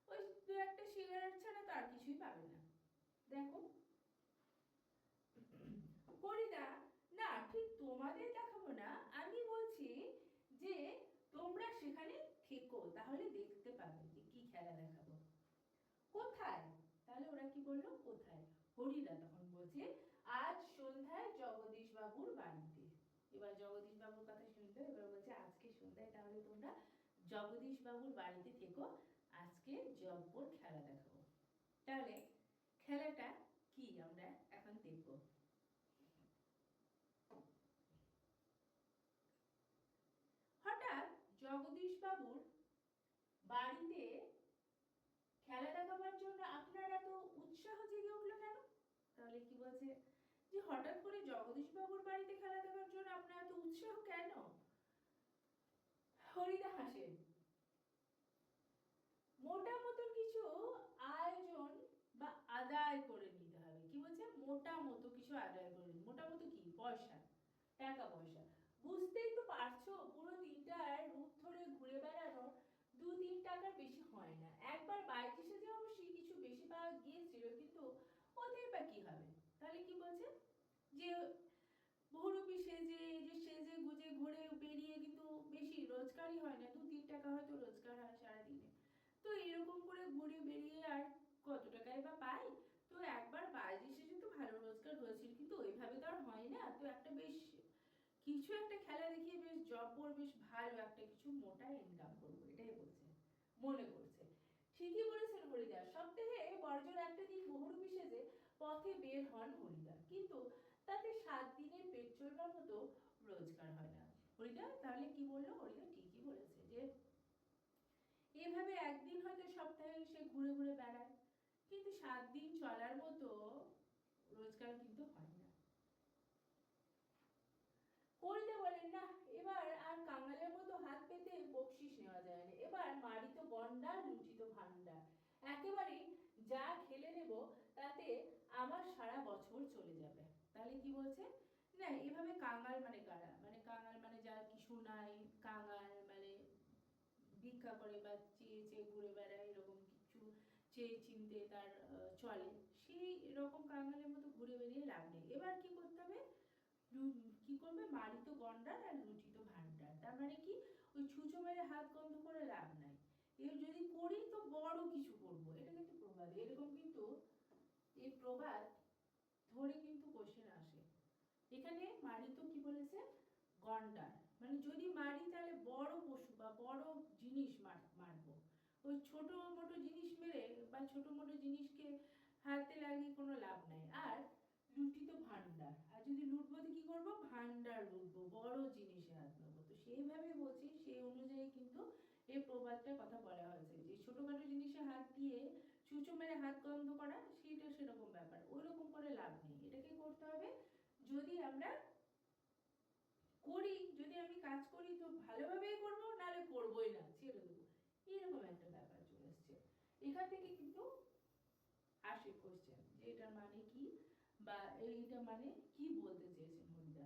ওই দু একটা সিগারেট ছাড়া তো আর কিছুই পাবে না। দেখো হরিদা, না ঠিক তোমাদের দেখাবো না, আমি বলছি যে তোমরা সেখানে থেকো, তাহলে দেখতে পাবে যে কি খেলা দেখাবো। কোথায়? তাহলে ওরা কি বললো কোথায়? হরিদা তখন বলছে আজ সন্ধ্যায় জগদীশ বাবুর বাড়িতে। এবার জগদীশ বাবুর কথা শুনতে, এবার বলছে আজকে সন্ধ্যায় তাহলে তোমরা জগদীশ বাবুর বাড়িতে থেকো, আজকে জব্বর খেলা দেখাবো। তাহলে খেলাটা কি আমরা এখন দেখবো। হঠাৎ জগদীশ বাবুর বাড়িতে খেলা দেখাবার জন্য আপনার এত উৎসাহ জেগে উঠলো কেন? তাহলে কি বলছে যে হঠাৎ করে জগদীশ বাবুর বাড়িতে খেলা দেখার জন্য আপনার এত উৎসাহ কেন? হরিদা হাসে, মোটা মতন কিছু আয়োজন বা আদায় করে নিতে হবে। কি বলছে? মোটা মতো কিছু আদায় করে, মোটা মতো কি? পয়সা, টাকা পয়সা। বুঝতেই তো পারছো পুরো দিনটার রূপ ধরে ঘুরে বেড়ানো 2-3 টাকার বেশি হয় না। একবার বাইকে সেজে অবশ্যই কিছু বেশি পাওয়া গিয়েছিল, কিন্তু ওতেই বা কি হবে? তাহলে কি বলছে যে বহুরূপী সেজে, যে সেজে গুজে ঘুরে বেরিয়ে কিন্তু বেশি রোজগারই হয় না, 2-3 টাকা হয়তো রোজগার হয় সারাদিনে। তো এরকম করে ঘুরে বেরিয়ে আর কত টাকায় বা পাই? তো একবার বাইরে সেজে তো ভালো রোজগার হয়েছিল, কিন্তু ওইভাবে তো আর হয় না। তো একটা বেশ কিছু একটা খেলা দেখিয়ে বেশ জব্বর, বেশ ভালো একটা কিছু মোটা ইনকাম করবো, এটাই বলছে, মনে করছে। ঠিকই বলেছেন হরিদা। সপ্তাহে বড়জোর একটা দিন বহুরূপী সেজে পথে বের হন হরিদা, কিন্তু তাতে 7 দিনের পেট চলবার মতো রোজগার হয় না। হরিদা তাহলে কি বললো? হরিদা ঠিকই বলেছে যে এভাবে একদিন হয়তো সপ্তাহে সে ঘুরে ঘুরে বেড়ায়, কিন্তু 7 দিন চলার মতো রোজগার কিন্তু হয় না। হরিদা বলেন না, এবার আর কাঙালের মতো হাত পেতে বকশিস নেওয়া যায় না, এবার মারিত গন্ডার লুচিত ভান্ডার, একেবারে যা খেলে নেব তাতে আমার সারা বছর চলে যাবে। তাহলে কি বলছে না, এভাবে কাঙাল মানে কারা? মানে কাঙাল মানে যার কিছু নাই, কাঙাল মানে ভিক্ষা করে বা চেয়ে চেয়ে ঘুরে বেড়ায়, এরকম কিছু চেয়ে চিনতে তার চলে, সেই এরকম কাঙালের মতো ঘুরে বেরিয়ে লাভ নেই। এবার কি করতে হবে? কি করবে? মারিত গন্ডার আর লুচিত ভান্ডার। তার মানে কি? ওই ছুঁচো মেরে হাত গন্ধ করে লাভ নাই, এর যদি করি তো বড় কিছু করব। এটা কিন্তু প্রবাদ, এরকম কিন্তু এই প্রবাদ ধরে কিন্তু কোশ্চেন আসে। এখানে মারিত কি বলেছে? গন্ডার, মানে যদি মারি তাহলে বড় পশু বা বড় জিনিস মারবো। ওই ছোট মোটো জিনিস মেরে বা ছোট মোটো জিনিসকে হাতে লাগিয়ে কোনো লাভ নাই। আর লুটিত ভান্ডার, আর যদি লুটবো তো কি করবো? ভান্ডার লুটবো, বড় জিনিসে হাত নেবো। তো সেইভাবে বলছি, সেই অনুযায়ী কিন্তু এই প্রবাদটার কথা বলা হয়েছে যে ছোটখাটো জিনিসে হাত দিয়ে চুচো মেরে হাত গন্ধ করা, সেইটা সেরকম ব্যাপার, ওই রকম করে লাভ নেই। এটাকে করতে হবে যদি আমরা করি, যদি আমি কাজ করি তো ভালোভাবেই করবো, নাহলে করবোই না, ছেড়ে দেবো, এরকম একটা ব্যাপার চলে এসছে। এখান থেকে কিন্তু আসে কোশ্চেন যে এটার মানে কি, বা এইটা মানে কি বলতে চেয়েছেন হরিদা।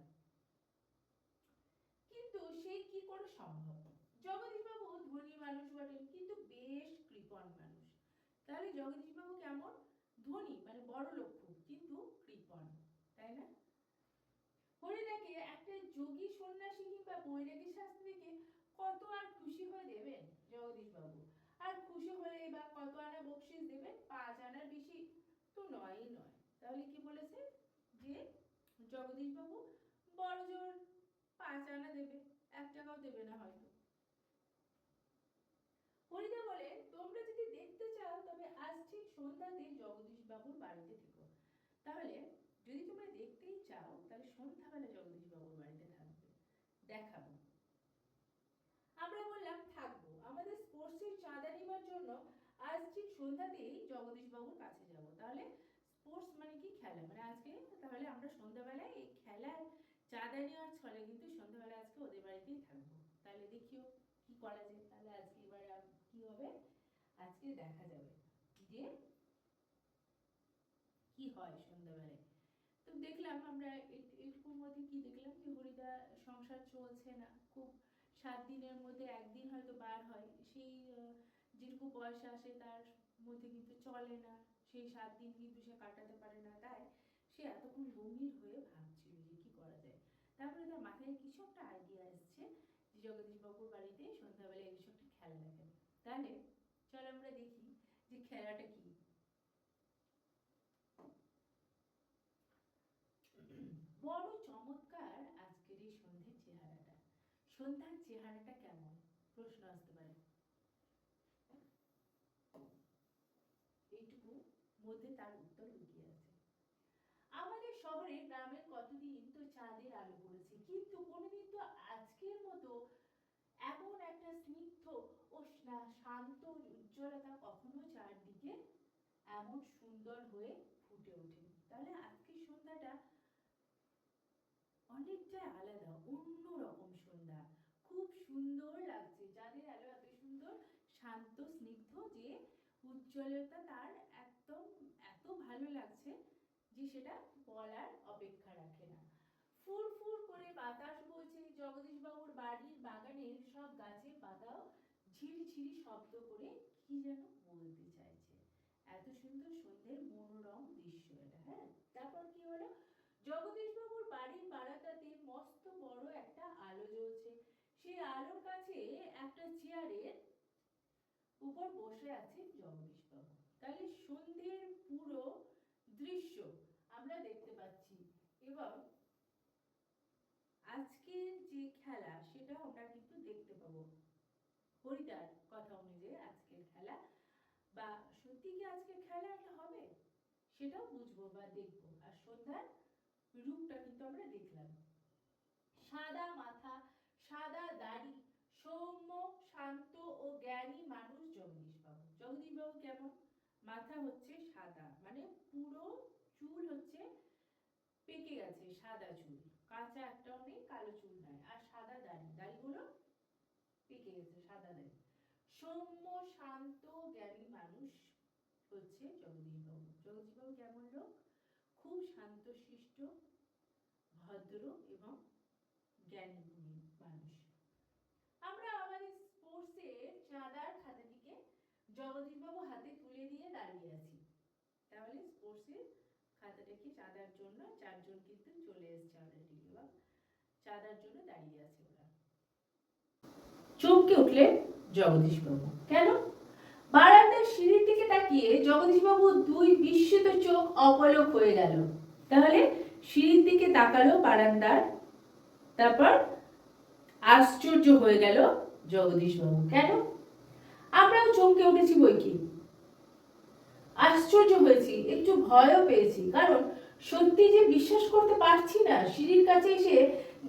কিন্তু সেই কি করে সম্ভব? জগদীশ বাবু ধনী মানুষ বটেন, কিন্তু বেশ কৃপণ মানুষ। তাহলে জগদীশ বাবু কেমন? ধনী মানে বড় লোক খুব, কিন্তু কৃপণ, তাই না? হরিদাকে একটা যোগী সন্ন্যাসী কিংবা বৈরাগী শাস্ত্রীকে কত আর খুশি হয়ে দেবেন জগদীশ বাবু? আর খুশি হলে বা কত আনা বকশিস দেবেন? 5 আনার বেশি তো নয়ই নয়। তাহলে কি বলেছে যে জগদীশ বাবু বড় জোর 5 আনা দেবে, 1 টাকাও দেবে না হয়তো। হরিদা বলে তোমরা যদি দেখতে চাও তবে আজ ঠিক সন্ধ্যাতে জগদীশ বাবুর বাড়িতে থেকো। তাহলে যদি তোমরা দেখতেই চাও তাহলে সন্ধ্যাবেলা জগদীশ বাবুর বাড়িতে থাকবে, দেখাবো। আমরা বললাম থাকবো, আমাদের স্পোর্টসের চাঁদা নেবার জন্য আজ ঠিক সন্ধ্যাতেই জগদীশ বাবুর কাছে যাব। তাহলে স্পোর্টস মানে কি? খেলা, মানে আজকে তাহলে আমরা সন্ধ্যাবেলায় এই খেলার চাঁদা নেওয়ার ছলে কিন্তু সন্ধ্যাবেলা আজকে ওদের বাড়িতেই থাকবো। তাহলে দেখিও কি করা যায়। তাহলে আজকে এবার কি হবে? আজকে দেখা যাবে যে কি হয় সন্ধ্যাবেলায়। তো দেখলাম আমরা এরকম মধ্যে কি দেখলাম যে হরিদা সংসার চলছে না, খুব 7 দিনের মধ্যে একদিন হয়তো বার হয়, সেই যেটুকু পয়সা আসে তার মধ্যে কিন্তু চলে না, সেই 7 দিন কিন্তু সে কাটাতে পারে না। তাই সে এতক্ষণ গম্ভীর হয়ে ভাবছিল যে কি করা যায়। তারপরে তার মাথায় কিছু একটা আইডিয়া এসছে যে জগদীশ বাবুর বাড়িতে সন্ধ্যাবেলায় কিছু একটা খেলা দেখেন। তাহলে চল আমরা দেখি যে খেলাটা কি। বড় চমৎকার আজকের এই সন্ধ্যের চেহারাটা। সন্ধ্যার চেহারাটা কেমন প্রশ্ন আসতে পারে, এইটুকু মধ্যে তার উত্তর লুকিয়ে আছে। আমাদের শহরে গ্রামের কতদিন তো চাঁদের আলো পড়েছে, কিন্তু কোনোদিন তো আজকের মতো এমন একটা স্নিগ্ধ ও শান্ত উজ্জ্বলতা কখনো চারদিকে এমন সুন্দর হয়ে ফুটে ওঠে। তাহলে আজকের সন্ধ্যাটা অনেকটা আলাদা, অন্য রকম সন্ধ্যা। খুব সুন্দর লাগছে, যাদের আলো এত সুন্দর শান্ত স্নিগ্ধ যে উজ্জ্বলতা তার একদম এত ভালো লাগছে যে সেটা বলার অপেক্ষা রাখে না। ফুর ফুর করে বাতাস বইছে, জগদীশবাবুর বাড়ির বাগানের সব গাছের পাতাও ঝিরিঝিরি শব্দ করে কি যেন বলতে চাইছে। এত সুন্দর সন্ধ্যের মনোরম দৃশ্য এটা। হ্যাঁ, তারপর কি হলো, জগদীশবাবুর বাড়ির বারান্দাতে মস্ত বড় একটা আলো জ্বলছে। সেই আলোর কাছে একটা চেয়ারের উপর বসে আছেন জগদীশবাবু। তাহলে সন্ধ্যের পুরো দৃশ্য আমরা দেখতে পাচ্ছি, এবং আজকের যে খেলা সেটা আমরা কিন্তু দেখতে পাবো হরিদার কথা অনুযায়ী। আজকের খেলা বা সত্যি কি আজকের খেলাটা হবে সেটাও বুঝবো বা দেখবো। আর সন্ধ্যার রূপটা কিন্তু আমরা দেখলাম, সাদা মাথা, সাদা দাড়ি, সৌম্য শান্ত ও জ্ঞানী মানুষ জগদীশবাবু। জগদীশবাবু কেমন, মাথা হচ্ছে সাদা, মানে পুরো চুল হচ্ছে পেকে গেছে, সাদা চুল, কাঁচা একটাও নেই, কালো চুল নাই, আর সাদা দাড়ি, দাড়িগুলো পেকে গেছে, সাদা দাড়ি। সৌম্য শান্ত জ্ঞানী মানুষ হচ্ছে জগদীশবাবু। জগদীশবাবু কেমন লোক, খুব শান্তশিষ্ট, ভদ্র এবং জ্ঞানী মানুষ। আমরা আমাদের স্পোর্টসের চাঁদার খাতাটিকে জগদীশবাবু হাতে তুলে দিয়ে দাঁড়িয়ে আছি। তাহলে স্পোর্টসের খাতাটাকে চাঁদার জন্য 4জন কিন্তু চলে এসছে অলরেডি, এবং চাঁদার জন্য দাঁড়িয়ে আছে ওরা। চমকে উঠলেন জগদীশবাবু। কেন? বারান্দার সিঁড়ির দিকে তাকিয়ে জগদীশবাবু দুই বিস্মিত চোখ অপলক হয়ে গেল। তাহলে সিঁড়ির দিকে তাকালো বারান্দার, তারপর আশ্চর্য হয়ে গেল জগদীশবাবু। কেন? আমরাও চমকে উঠেছি বই কি, আশ্চর্য হয়েছি, একটু ভয়ও পেয়েছি, কারণ সত্যি যে বিশ্বাস করতে পারছি না সিঁড়ির কাছে এসে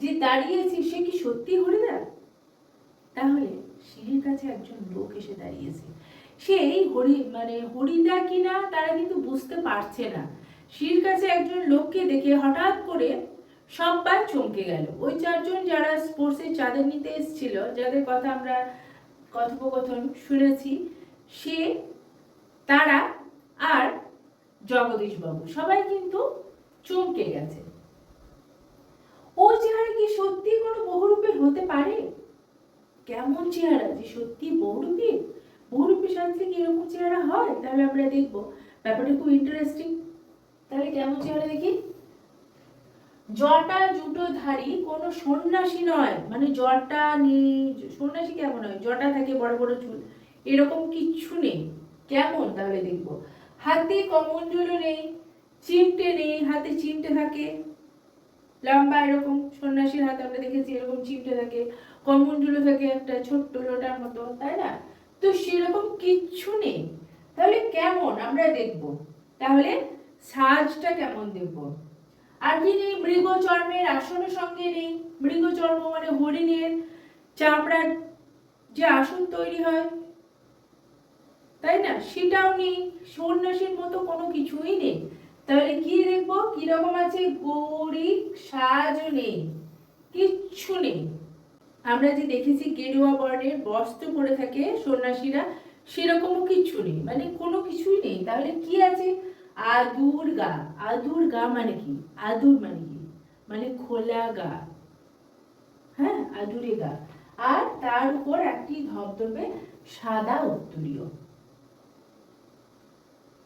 যে দাঁড়িয়েছি সে কি সত্যি হরিদা। তাহলে সিঁড়ির কাছে একজন লোক এসে দাঁড়িয়েছে, সেই হরিদা কিনা তারা কিন্তু বুঝতে পারছে না। সিঁড়ির কাছে একজন লোককে দেখে হঠাৎ করে সবাই চমকে গেল। ওই 4জন যারা স্পোর্টসের চাঁদা নিতে এসেছিল, যাদের কথা আমরা কথোপকথন শুনেছি, সে, তারা আর জগদীশবাবু সবাই কিন্তু চমকে গেছে। ওই চেহারা কি সত্যি কোনো বহুরূপের হতে পারে? কেমন চেহারা যে সত্যি বহুরূপী? বহুরূপী সাজলে কি এরকম চেহারা হয়? তাহলে আমরা দেখবো, ব্যাপারটা খুব ইন্টারেস্টিং। তাহলে কেমন চেহারা দেখি, জটা জুটোধারী কোনো সন্ন্যাসী নয়, মানে জটা নেই, সন্ন্যাসী কেমন হয়, জটা থাকে, বড় বড় চুল, এরকম কিচ্ছু নেই। কেমন তাহলে দেখবো, হাতে কমণ্ডলও নেই, চিমটে নেই, হাতে চিমটে থাকে লম্বা, এরকম সন্ন্যাসীর হাতে আমরা দেখেছি এরকম চিমটে থাকে, কমণ্ডলও থাকে একটা ছোট্ট লোটার মতো, তাই না? তো সেরকম কিচ্ছু নেই। তাহলে কেমন আমরা দেখবো, তাহলে সাজটা কেমন দেখবো। আর কি নেই, মৃগ চর্মের আসন সঙ্গে নেই, মৃগ চর্ম মানে হরিণের চামড়ার যে আসন তৈরি হয়, তাই না, সেটাও নেই, সন্ন্যাসীর মতো কোনো কিছুই নেই। তাহলে কি দেখবো, কিরকম আছে, গৌরিক সাজও নেই, কিচ্ছু নেই। আমরা যে দেখেছি গেরুয়া বর্ণের বস্ত্র পরে থাকে সন্ন্যাসীরা, সেরকমও কিছু নেই, মানে কোনো কিছুই নেই। তাহলে কি আছে? আদুর গা। আদুর গা মানে কি? আদুর মানে কি? মানে খোলা গা। হ্যাঁ, আদুরে গা। আর তার উপর একটি ধবধবে সাদা উত্তরীয়।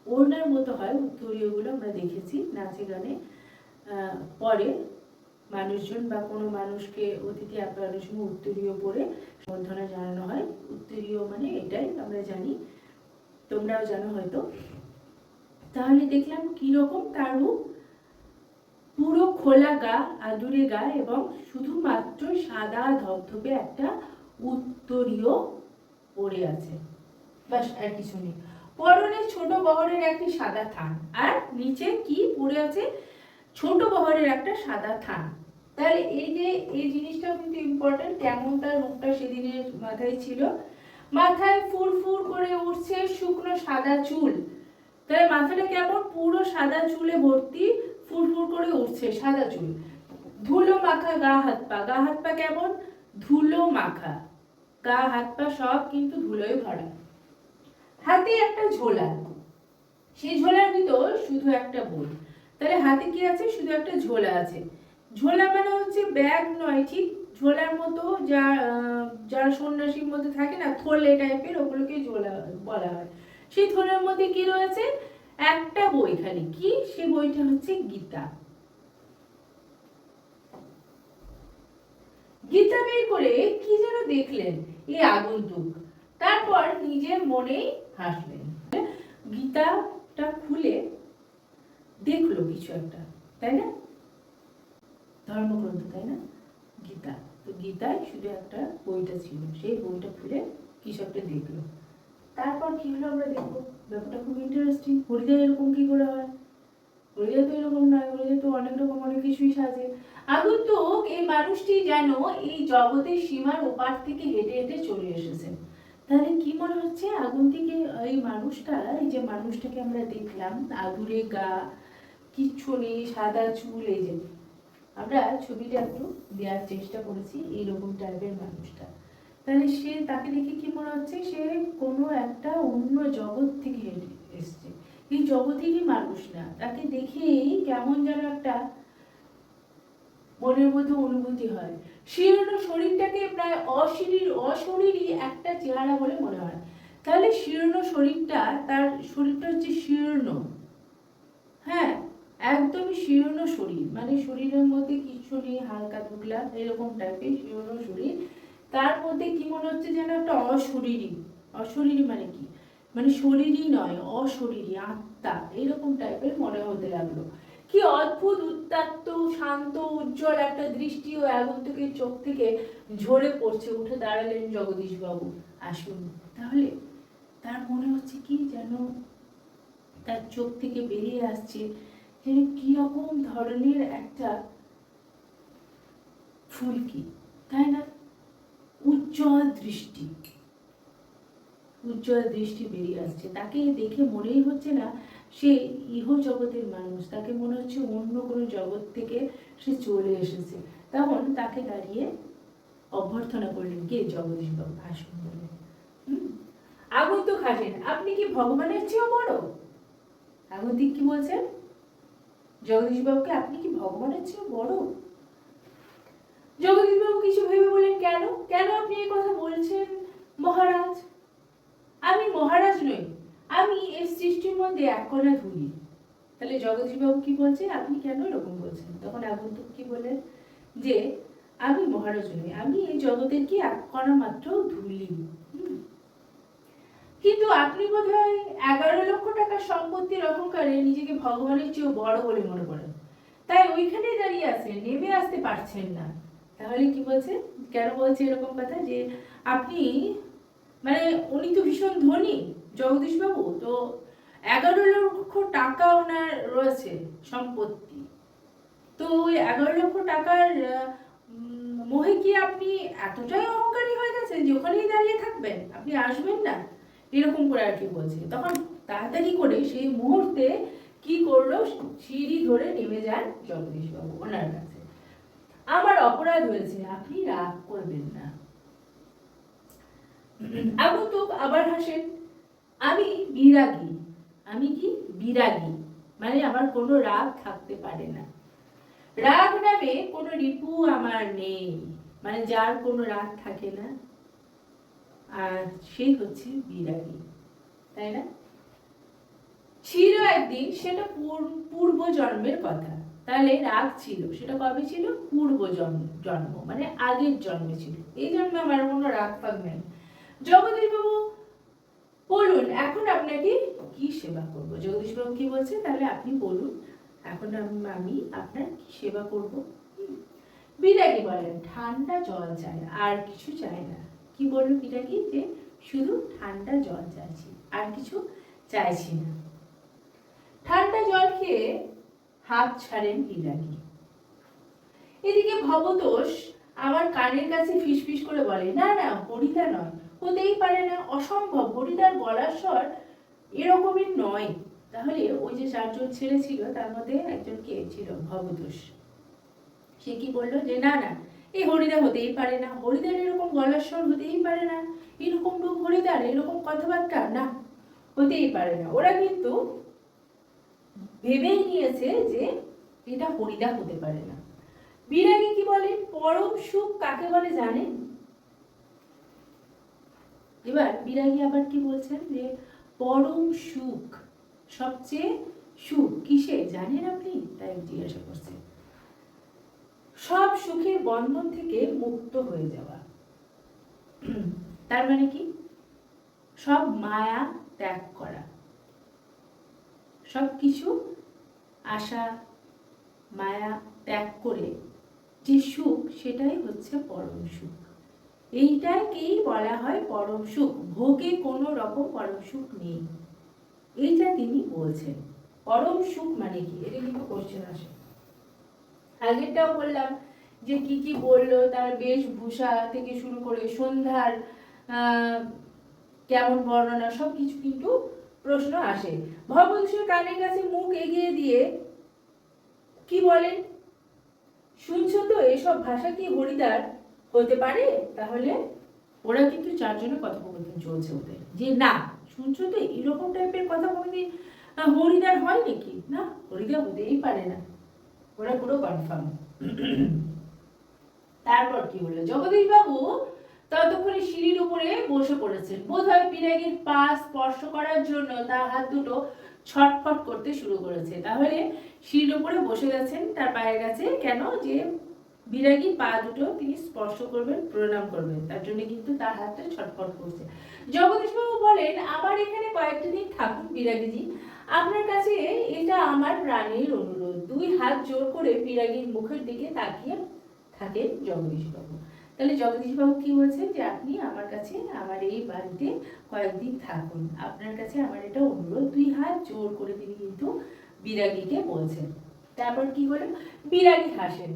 ওড়নার মতো হয় উত্তরীয় গুলো, আমরা দেখেছি নাচে গানে। পরে মানুষজন বা কোনো মানুষকে অতিথি আপ্যায়নের সময় উত্তরীয় পরে সম্বর্ধনা জানানো হয়। উত্তরীয় মানে এটাই আমরা জানি, তোমরাও জানো হয়তো। তাহলে দেখলাম কিরকম তার রূপ, পুরো খোলা গা, আদুরে গা, এবং শুধুমাত্র সাদা ধবধবে একটা উত্তরীয় পরে আছে, বাস, আর কিছু নেই। পরনে ছোট বহরের একটি সাদা থান, আর নিচে কি পরে আছে? ছোট বহরের একটা সাদা থান। তাহলে এই যে এই জিনিসটাও কিন্তু ইম্পর্টেন্ট, কেমন তার রূপটা সেদিনের মাথায় ছিল। মাথায় ফুরফুর করে উঠছে শুকনো সাদা চুল। তাহলে মাথাটা কেমন? পুরো সাদা চুলে ভর্তি, ফুরফুর করে উঠছে সাদা চুল। ধুলো মাখা গা হাত পা। গা হাত পা কেমন? ধুলো মাখা। গা হাত পা সব কিন্তু ধুলোয় ভরা। হাতে একটা ঝোলা, সেই ঝোলার ভিতর শুধু একটা বই। তাহলে হাতে কি আছে? শুধু একটা ঝোলা আছে। ঝোলা মানে হচ্ছে ব্যাগ নয়, ঠিক ঝোলার মতো, যা যারা সন্ন্যাসীর মধ্যে থাকে না, থলে টাইপের, ওগুলোকে ঝোলা বলা হয়। সেই থলের মধ্যে কি রয়েছে? একটা বই খালি। কি? সে বইটা হচ্ছে গীতা। গীতা বের করে কি যেন দেখলেন এই আগন্তুক, তারপর নিজের মনেই হাসলেন। গীতাটা খুলে দেখলো কিছু একটা, তাই না? ধর্মগ্রন্থ, তাই না? গীতা। তো গীতায় শুধু একটা বইটা ছিল, সেই বইটা খুলে কিছু একটা দেখলো। তারপর কি হলো আমরা দেখবো। ব্যাপারটা খুব ইন্টারেস্টিং। হরিদ্বার এরকম কি করে হয়? হরিদ্বার তো এরকম নয়, হরিদ্বার তো অনেক রকম অনেক কিছুই সাজে। আগন্তুক এই মানুষটি যেন এই জগতের সীমার ওপার থেকে হেঁটে হেঁটে চলে এসেছেন। তাহলে কি মনে হচ্ছে? আগন্তুকে এই মানুষটা, এই যে মানুষটাকে আমরা দেখলাম, আদুরে গা, কিচ্ছু নেই, সাদা চুল, এই যে আমরা ছবিটা একটু দেওয়ার চেষ্টা করেছি এইরকম টাইপের মানুষটা। তাহলে সে, তাকে দেখে কি মনে হচ্ছে? সে কোনো একটা অন্য জগৎ থেকে এসছে, এই জগতেরই মানুষ না। তাকে দেখেই কেমন যেন একটা মনের মধ্যে অনুভূতি হয়। শীর্ণ শরীরটাকে প্রায় অশরীরই একটা চেহারা বলে মনে হয়। তাহলে শীর্ণ শরীরটা, তার শরীরটা হচ্ছে শীর্ণ, হ্যাঁ, একদমই শীর্ণ শরীর, মানে শরীরের মধ্যে কিছু নেই, হালকা দুগলা এরকম টাইপের শীর্ণ শরীর। তার মধ্যে কি মনে হচ্ছে যেন একটা অশরীরী। অশরীরী মানে কি? মানে শরীরই নয়, অশরীরী, আত্মা, এরকম টাইপের মনে হতে লাগলো। কি অদ্ভুত উত্তপ্ত, শান্ত, উজ্জ্বল একটা দৃষ্টি ও আগন্তুকের চোখ থেকে ঝরে পড়ছে। উঠে দাঁড়ালেন জগদীশ বাবু, আসুন। তাহলে তার মনে হচ্ছে কি যেন তার চোখ থেকে বেরিয়ে আসছে যেন কিরকম ধরনের একটা ফুলকি, তাই না? উজ্জ্বল দৃষ্টি, উজ্জ্বল দৃষ্টি বেরিয়ে আসছে। তাকে দেখে মনেই হচ্ছে না সে ইহ জগতের মানুষ, তাকে মনে হচ্ছে অন্য কোনো জগৎ থেকে সে চলে এসেছে। তখন তাকে দাঁড়িয়ে অভ্যর্থনা করলেন কে? জগদীশ বাবু, আসুন বললেন। আগন্তুক হাসেন, আপনি কি ভগবানের চেয়েও বড়? আগন্তুক কি বলছেন? জগদীশ বাবুকে, আপনি কি ভগবানের চেয়েও বড়? জগদীশ বাবু কিছু ভেবে বলেন, কেন কেন আপনি এই কথা বলছেন মহারাজ? আমি মহারাজ নই, আমি এই সৃষ্টির মধ্যে এক কণা ধুলি। তাহলে জগদীশ বাবু কি বলছে? আপনি কেন এরকম বলছেন? তখন আগন্তুক কি বলেন? যে আমি মহারাজ নই, আমি এই জগতের কি এক কণা মাত্র ধুলি। কিন্তু আপনি বোধহয় 11 লক্ষ টাকার সম্পত্তির অহংকারে নিজেকে ভগবানের চেয়েও বড় বলে মনে করেন, তাই ওইখানে দাঁড়িয়ে আছেন, নেমে আসতে পারছেন না। তাহলে কি বলছে? কেন বলছে এরকম কথা? যে আপনি, মানে উনি তো ভীষণ ধনী জগদীশ বাবু, তো 11 লক্ষ টাকা ওনার রয়েছে সম্পত্তি। তো ওই 11 লক্ষ টাকার মোহে কি আপনি এতটাই অহংকারী হয়ে গেছেন যে ওখানেই দাঁড়িয়ে থাকবেন, আপনি আসবেন না, এরকম করে আর কি বলছে। তখন তাড়াতাড়ি করে সেই মুহূর্তে কি করলো? সিঁড়ি ধরে নেমে যান জগদীশ বাবু ওনার কাছে। আমার অপরাধ হয়েছে, আপনি রাগ করবেন না। আগন্তুক আবার হাসেন, আমি বিরাগী। আমি কি? বিরাগী, মানে আমার কোনো রাগ থাকতে পারে না। রাগ নামে কোনো রিপু আমার নেই, মানে যার কোনো রাগ থাকে না, আর সেই হচ্ছে বিরাগী, তাই না? ছিল একদিন, সেটা পূর্ব জন্মের কথা। তাহলে রাগ ছিল, সেটা কবে ছিল? পূর্ব জন্ম মানে আগের জন্মে ছিল। এই জন্মে আমার কোনো রাগ ফাগ নেই। জগদীশ বাবু বলুন, এখন আপনাকে কি সেবা করব? জগদীশ বাবু কি বলছে? তাহলে আপনি বলুন, এখন আমি আপনার কি সেবা করব? বিরাগী বলেন, ঠান্ডা জল চাই, আর কিছু চাই না। কি বলল বিরাগী? যে শুধু ঠান্ডা জল চাইছি, আর কিছু চাইছি না। ঠান্ডা জল খেয়ে হাত ছাড়েন বিরাগী। এদিকে ভবতোষ আমার কানের কাছে ফিসফিস করে বলে, না না, হরিদা নয়, হতেই পারে না, অসম্ভব, হরিদার গলার স্বর এরকমই নয়। তাহলে ওই যে 4জন ছেলে ছিল, তার মধ্যে একজন কে ছিল? ভবতোষ। সে কি বললো? যে না না, এই হরিদা হতেই পারে না, হরিদার এরকম গলার স্বর হতেই পারে না, এরকম রূপ হরিদার, এরকম কথাবার্তা, না, হতেই পারে না। ওরা কিন্তু ভেবেই নিয়েছে যে এটা হরিদা হতে পারে না। বিরাগী কি বলেন? পরম সুখ কাকে বলে জানেন? এবার বিরাগী আবার কি বলছেন? যে পরম সুখ, সবচেয়ে সুখ কিসে জানেন আপনি? তাই জিজ্ঞাসা করছে। সব সুখের বন্ধন থেকে মুক্ত হয়ে যাওয়া। তার মানে কি? সব মায়া ত্যাগ করা, সব কিছু আশা মায়া ত্যাগ করে যে সুখ, সেটাই হচ্ছে পরম সুখ। এইটাকেই বলা হয় পরম সুখ। ভোগে কোনো রকম পরম সুখ নেই, এইটা তিনি বলছেন। পরম সুখ মানে কি? এটা কিন্তু কোশ্চেন আসে। আগেরটাও বললাম যে কি কি বললো, তার বেশভূষা থেকে শুরু করে সন্ধ্যার কেমন বর্ণনা, সব কিছু কিন্তু প্রশ্ন আসে। ভবতোষের কানের কাছে মুখ এগিয়ে দিয়ে কি বলেন? শুনছো তো, এসব ভাষা কি হরিদার হতে পারে? তাহলে ওরা কিন্তু 4জনের কথোপকথন চলছে ওদের, যে না, শুনছো তো, এরকম টাইপের কথা কোনোদিন হরিদার হয় নাকি? না, হরিদার হতেই পারে না। ওরা পুরো কনফার্ম। তারপর কি হলো? জগদীশ বাবু ততক্ষণে সিঁড়ির উপরে বসে পড়েছেন। বোধহয় বিরাগীর পা স্পর্শ করার জন্য তার হাত দুটো ছটফট করতে শুরু করেছে। তাহলে সিঁড়ির উপরে বসে গেছেন তার পায়ের কাছে, কেন? যে বিরাগী পা দুটো তিনি স্পর্শ করবেন, প্রণাম করবেন, তার জন্য কিন্তু তার হাতটা ছটফট করছে। জগদীশ বাবু বলেন, আমার এখানে কয়েকটা দিন থাকুন বিরাগীজি, আপনার কাছে এটা আমার প্রাণের অনুরোধ। 2 হাত জোর করে বিরাগীর মুখের দিকে তাকিয়ে থাকেন জগদীশ বাবু। তাহলে জগদীশ বাবু কি বলছেন? যে আপনি আমার কাছে, আমার এই বাড়িতে কয়েকদিন থাকুন, আপনার কাছে আমার এটা অনুরোধ। 2 হাত জোর করে তিনি কিন্তু বিরাগীকে বলছেন। তারপর কি হলো? বিরাগী হাসেন।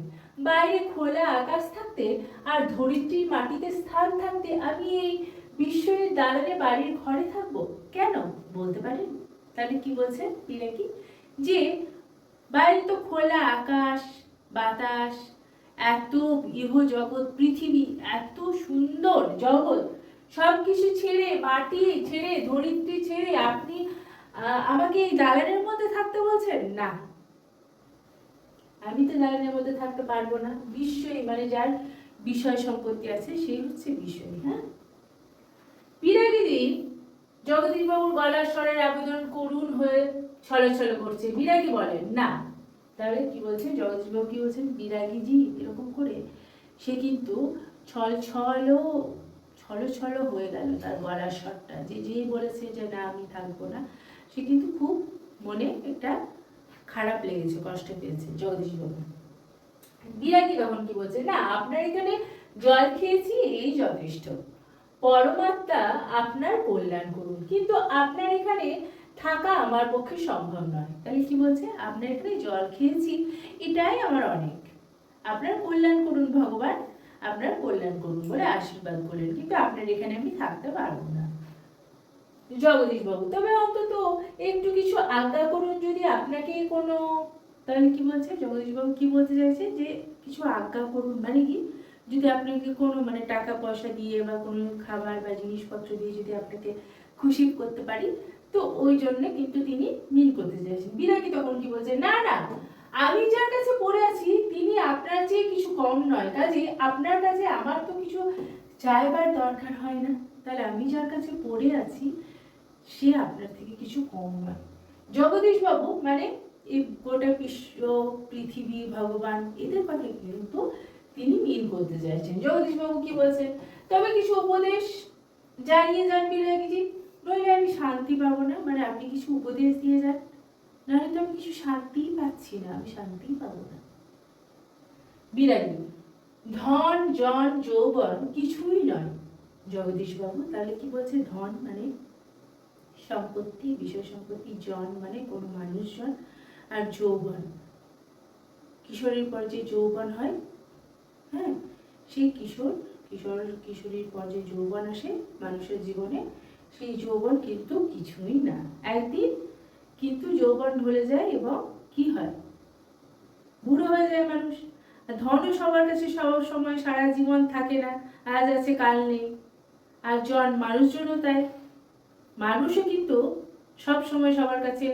বাইরে খোলা আকাশ থাকতে আর ধরিত্রীর মাটিতে স্থান থাকতে আমি এই বিস্ময়ের দালানে বাড়ির ঘরে থাকবো কেন? বলতে পারেন? তাহলে কি বলছেন বিরাগী? যে বাইরে তো খোলা আকাশ, বাতাস, এত ইহ জগৎ, পৃথিবী, এত সুন্দর জগৎ, সবকিছু ছেড়ে, মাটি ছেড়ে, ধরিত্রী ছেড়ে আপনি আমাকে এই দালানের মধ্যে থাকতে বলছেন? না, আমি তো দালানের মধ্যে থাকতে পারবো না। বিস্ময়ী মানে যার বিষয় সম্পত্তি আছে, সেই হচ্ছে বিস্ময়ী। হ্যাঁ, বিরাগী জগদীশ বাবুর গলার স্বরের আবেদন করুণ হয়ে ছলছল করছে। বিরাগী বলেন, না। তাহলে কি বলছেন জগদীশ বাবু? কি বলছেন? বিরাগীজি এরকম করে সে কিন্তু ছল হয়ে গেল তার গলার স্বরটা, যে বলেছে যে না আমি থাকবো না, সে কিন্তু খুব মনে একটা খারাপ লেগেছে, কষ্ট পেয়েছে জগদীশ বাবু। বিরাগী তখন কি বলছে? না, আপনার এখানে জল খেয়েছি, এই যথেষ্ট। পরমাত্মা আপনার কল্যাণ করুন, কিন্তু আপনার এখানে থাকা আমার পক্ষে সম্ভব নয়। তাহলে কি বলছে? আপনার এখানে জল খেয়েছি, এটাই আমার অনেক। আপনার কল্যাণ করুন ভগবান, আপনার কল্যাণ করুন বলে আশীর্বাদ করলেন, কিন্তু আপনার এখানে আমি থাকতে পারবো না। জগদীশ বাবু, তবে অন্তত একটু কিছু আজ্ঞা করুন, যদি আপনাকে কোনো, তাহলে কি বলছে জগদীশ বাবু? কি বলতে চাইছে? যে কিছু আজ্ঞা করুন মানে কি? যদি আপনাকে কোনো মানে টাকা পয়সা দিয়ে বা কোনো খাবার বা জিনিসপত্র দিয়ে যদি আপনাকে খুশি করতে পারি, তো ওই জন্য কিন্তু তিনি মিল করতে চাইছেন। বিরাগী তখন কি বলছে, না না, আমি যার কাছে পড়ে আছি তিনি আপনার চেয়ে কিছু কম নয়, কাজে আপনার কাছে আমার তো কিছু চাইবার দরকার হয় না, তাহলে আমি যার কাছে পড়ে আছি সে আপনার থেকে কিছু কম নয়। জগদীশ বাবু মানে এই গোটা বিশ্ব, পৃথিবী, ভগবান, এদের কথা কিন্তু তিনি মিল করতে চাইছেন। জগদীশ বাবু কি বলছেন, তবে কিছু উপদেশ জানিয়ে যান বিরাগীজি, নইলে আমি শান্তি পাবো না, মানে আপনি কিছু উপদেশ দিয়ে যান, নাহলে তো আমি কিছু শান্তিই পাচ্ছি না, আমি শান্তিই পাবো না। বিরাগী, ধন জন যৌবন কিছুই নয় জগদীশ বাবু। তাহলে কি বলছে, ধন মানে সম্পত্তি, বিষয় সম্পত্তি, জন মানে কোনো মানুষজন, আর যৌবন কিশোরের পর যে যৌবন হয়, হ্যাঁ, সেই কিশোরীর পর যে যৌবন আসে মানুষের জীবনে, সেই যৌবন কিন্তু কিছুই না। একদিন কিন্তু যৌবন ঢলে যায় এবং কি হয়, বুড়ো হয়ে যায় মানুষ। আর ধনও সবার কাছে সব সময় সারা জীবন থাকে না, আজ আছে কাল নেই। আর জন, মানুষজনও তাই, মানুষও কিন্তু সব সময় সবার কাছে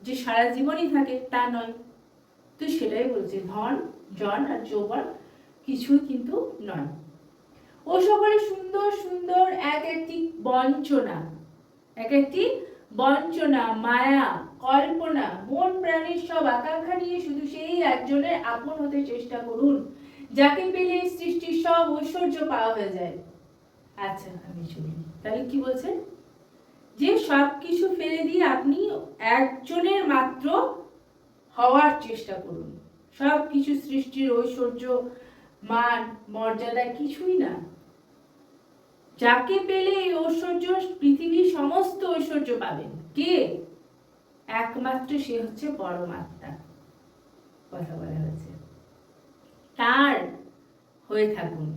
যে সারা জীবনই থাকে তা নয়। তো সেটাই বলছে, ধন জন আর যৌবন কিছুই কিন্তু নয়। ও সকলে সুন্দর সুন্দর এক একটি বঞ্চনা, এক একটি বঞ্চনা, মায়া, কল্পনা, মন প্রাণের সব আকাঙ্ক্ষা নিয়ে শুধু সেই একজনের আপন হতে চেষ্টা করুন, যাকে পেলে সৃষ্টির সব ঐশ্বর্য পাওয়া হয়ে যায়। আচ্ছা, আমি শুনি। তাহলে কি বলছেন, যে সব কিছু ফেলে দিয়ে আপনি একজনের মাত্র হওয়ার চেষ্টা করুন। সব কিছু সৃষ্টির ঐশ্বর্য, মান, মর্যাদা কিছুই না। যাকে পেলে এই ঐশ্বর্য, পৃথিবীর সমস্ত ঐশ্বর্য পাবেন, কে? একমাত্র সে হচ্ছে পরমাত্মা। কথা বলা হয়েছে, তার হয়ে থাকুন,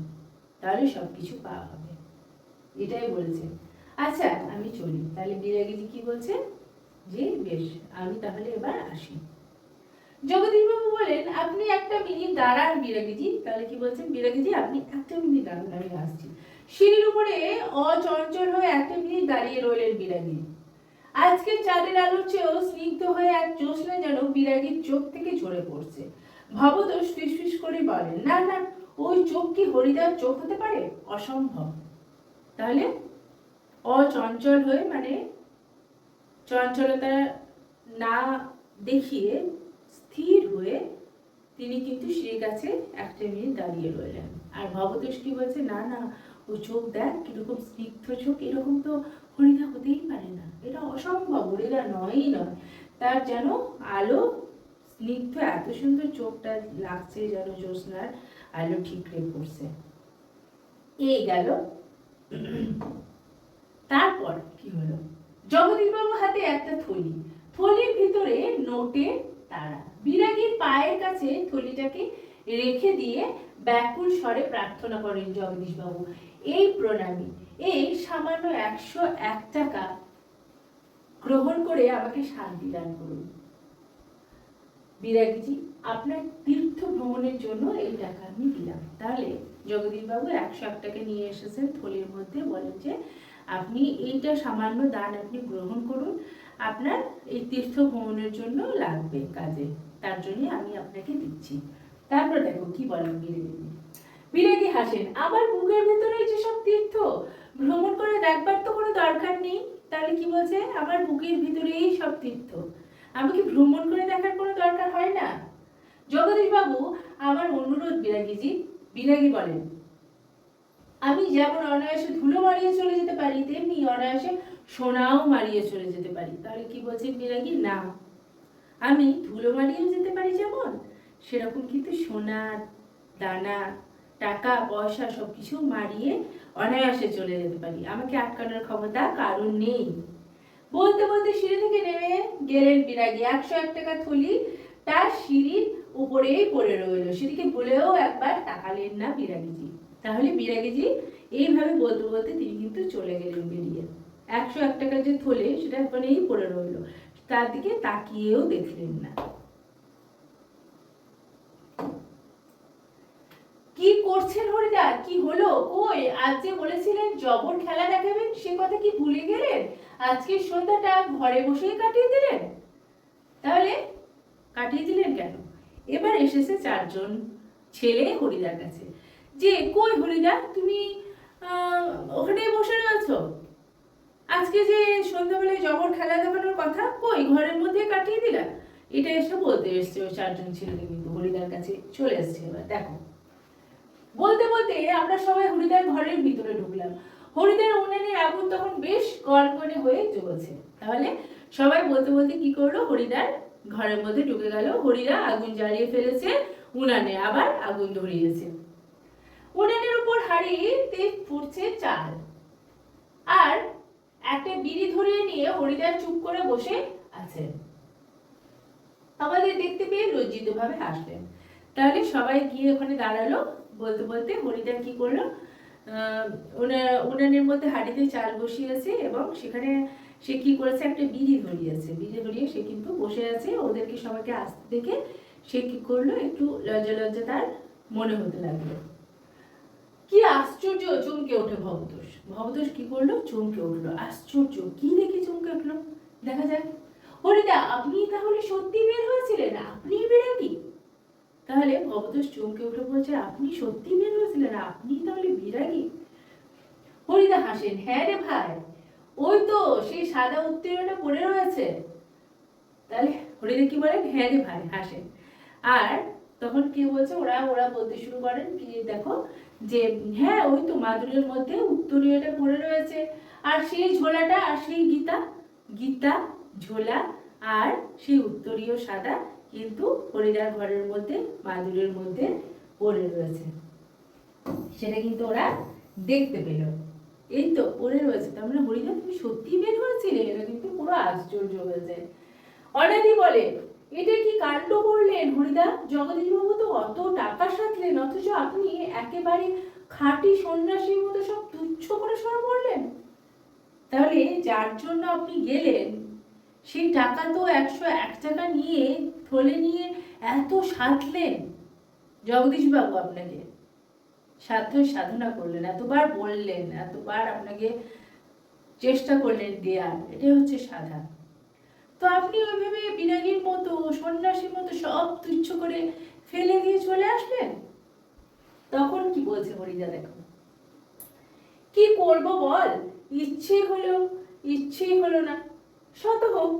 তাহলে সবকিছু পাওয়া হবে, এটাই বলেছে। আচ্ছা, আমি চলি। তাহলে বিরাগীজি কি বলছে, যে বেশ, আমি তাহলে এবার আসি। জগদীশবাবু বলেন, আপনি একটা মিনিট দাঁড়ান বিরাগীজি। তাহলে কি বলছেন, বিরাগীজি আপনি একটা মিনিট দাঁড়ান, আমি আসছি। সিঁড়ির উপরে অচঞ্চল হয়ে একটা মিনিট দাঁড়িয়ে রইলেন বিরাগী। আজকে চাঁদের আলোর চেয়েও স্নিগ্ধ হয়ে এক জ্যোৎস্না যেন বিরাগীর চোখ থেকে ঝরে পড়ছে। ভবতোষ ফিসফিস করে বলেন, না না, ওই চোখ কি হরিদার চোখ হতে পারে? অসম্ভব। তাহলে অচঞ্চল হয়ে মানে চঞ্চলতা না দেখিয়ে স্থির হয়ে তিনি কিন্তু সিঁড়ির কাছে একটা মিনিট দাঁড়িয়ে রইলেন। আর ভবতোষ কি বলছে, না না, ও চোখ দেখ কিরকম স্নিগ্ধ চোখ, এরকম তো হরিদা হতেই পারে না, এটা অসম্ভব, হরিদা নয়ই নয়। তার যেন আলো স্নিগ্ধ এত সুন্দর চোখটা লাগছে, যেন জ্যোৎস্নার আলো ঠিকরে পড়ছে। এই গেল। তারপর কি হলো, জগদীশবাবু হাতে একটা থলি, থলির ভিতরে নোটের তারা। বিরাগীর পায়ের কাছে থলিটাকে রেখে দিয়ে ব্যাকুল স্বরে প্রার্থনা করেন জগদীশবাবু, এই প্রণামী, এই সামান্য 101 টাকা গ্রহণ করে আমাকে শান্তি দান করুন। বিরাগীজি, আপনার তীর্থ ভ্রমণের জন্য এই টাকা আমি দিলাম। তাহলে জগদীশবাবু 101 টাকা নিয়ে এসেছেন থলির মধ্যে, বলেন যে আপনি এইটা সামান্য দান আপনি গ্রহণ করুন, আপনার এই তীর্থ ভ্রমণের জন্য লাগবে কাজে, তার জন্য আমি আপনাকে দিচ্ছি। তারপর দেখো কি বলেন বিরাগী। বিরাগী হাসেন, আমার বুকের ভেতরে যেসব তীর্থ ভ্রমণ করে দেখবার তো কোনো দরকার নেই। তাহলে কি বলছে, আমার বুকের ভিতরেই সব তীর্থ, আমাকে ভ্রমণ করে দেখার কোনো দরকার হয় না। জগদীশবাবু, আমার অনুরোধ বিরাগীজি। বিরাগী বলেন, আমি যেমন অনায়াসে ধুলো মারিয়ে চলে যেতে পারি, তেমনি অনায়াসে সোনাও মারিয়ে চলে যেতে পারি। তাহলে কি বলছেন বিরাগী, না, আমি ধুলো মারিয়ে যেতে পারি যেমন, সেরকম কিন্তু সোনা দানা টাকা পয়সা সবকিছু মারিয়ে অনায়াসে চলে যেতে পারি, আমাকে আটকানোর ক্ষমতা কারণ নেই। বলতে বলতে সিঁড়ি থেকে নেমে গেলেন বিরাগী। 101 টাকা থলি তার সিঁড়ির উপরেই পড়ে রইল, সেদিকে বলেও একবার তাকালেন না বিরাগীজি। তাহলে বিরাগীজি এইভাবে বলতে বলতে তিনি কিন্তু চলে গেলেন বেরিয়ে। 101 টাকার যে থলে সেটা ওখানেই পড়ে রইল, তার দিকে তাকিয়েও দেখলেন না। কি করছেন হরিদা? কি হলো? কই আজ যে বলেছিলেন জবর খেলা দেখাবেন, সে কথা কি ভুলে গেলেন? আজকে সন্ধ্যাটা ঘরে বসেই কাটিয়ে দিলেন। তাহলে কাটিয়ে দিলেন কেন? এবার এসেছে চারজন ছেলে হরিদার কাছে, যে কই হরিদা, তুমি ওখানে বসে রয়েছো? আজকে যে সন্ধ্যাবেলায় জবর খেলা দেখানোর কথা, কই ঘরের মধ্যে কাটিয়ে দিলা? এটা এসে বলতে এসছে ওই চারজন ছেলে, কিন্তু হরিদার কাছে চলে এসছে। এবার দেখো, বলতে বলতে আমরা সবাই হরিদার ঘরের ভিতরে ঢুকলাম। হরিদার উনানের আগুন তখন বেশ গনগনে হয়ে জ্বলছে। তাহলে সবাই বলতে বলতে কি করলো, হরিদার ঘরের মধ্যে ঢুকে গেল। হরিদা আগুন জ্বালিয়ে ফেলেছে, উনানে আবার আগুন ধরিয়েছে। উনানের উপর হাঁড়িতে ফুটছে চাল, আর একটা বিড়ি ধরিয়ে নিয়ে হরিদার চুপ করে বসে আছেন। আমাদের দেখতে পেয়ে লজ্জিত ভাবে হাসলেন। তাহলে সবাই গিয়ে ওখানে দাঁড়ালো। বলতে বলতে হরিদা কি করলো, উনানের মধ্যে হাঁড়িতে চাল বসিয়েছে এবং সেখানে সে কি করেছে, একটা বিড়ি ধরিয়েছে। বিড়ি ধরিয়ে সে কিন্তু বসে আছে। ওদেরকে সবাইকে আসতে দেখে সে কি করলো, একটু লজ্জা লজ্জা তার মনে হতে লাগলো। কি আশ্চর্য! চমকে ওঠে ভবতোষ। ভবতোষ কি করলো, চমকে উঠলো। আশ্চর্য! কি দেখে চমকে উঠলো, দেখা যাক। হরিদা, আপনি তাহলে সত্যি বের হয়েছিলেন? আপনি বিরাগী? তাহলে ভবতোষ চমকে উঠে বলছে, আপনি সত্যি বের হয়েছিলেন? আপনি তাহলে বিরাগী? হরিদা হাসেন, হ্যাঁ রে ভাই, ওই তো সেই সাদা উত্তীর্ণটা পড়ে রয়েছে। তাহলে হরিদা কি বলেন, হ্যাঁ রে ভাই, হাসেন। আর তখন কি বলছে, ওরা বলতে শুরু করেন কি, দেখো যে হ্যাঁ, ওই তো মাদুরের মধ্যে উত্তরীয়টা পড়ে রয়েছে, আর সেই ঝোলাটা, আর সেই গীতা ঝোলা আর সেই উত্তরীয় সাদা কিন্তু হরিদার ঘরের মধ্যে মাদুরের মধ্যে পড়ে রয়েছে। সেটা কিন্তু ওরা দেখতে পেল। এই তো পড়ে রয়েছে। তার মানে হরিদা, তুমি সত্যি বের হয়েছিলে? এটা কিন্তু পুরো আশ্চর্য হয়ে যায়। অনাদি বলে, এটা কি কাণ্ড করলেন হরিদা? জগদীশবাবু তো অত টাকা সাথলেন, অথচ আপনি একেবারে খাঁটি সন্ন্যাসীর মতো সব তুচ্ছ করে সরা বললেন। তাহলে যার জন্য আপনি গেলেন, সেই টাকা তো 101 টাকা নিয়ে থলে নিয়ে এত সাধলেন জগদীশবাবু, আপনাকে সাধ্য সাধনা করলেন, এতবার বললেন, এতবার আপনাকে চেষ্টা করলেন দেয়ার, এটাই হচ্ছে সাধা। তো আপনি ওইভাবে বিরাগীর মতো, সন্ন্যাসীর মতো সব তুচ্ছ করে ফেলে দিয়ে চলে আসলেন। তখন কি বলছে হরিদা, দেখো, কি করব বল, ইচ্ছেই হলো না, শত হোক।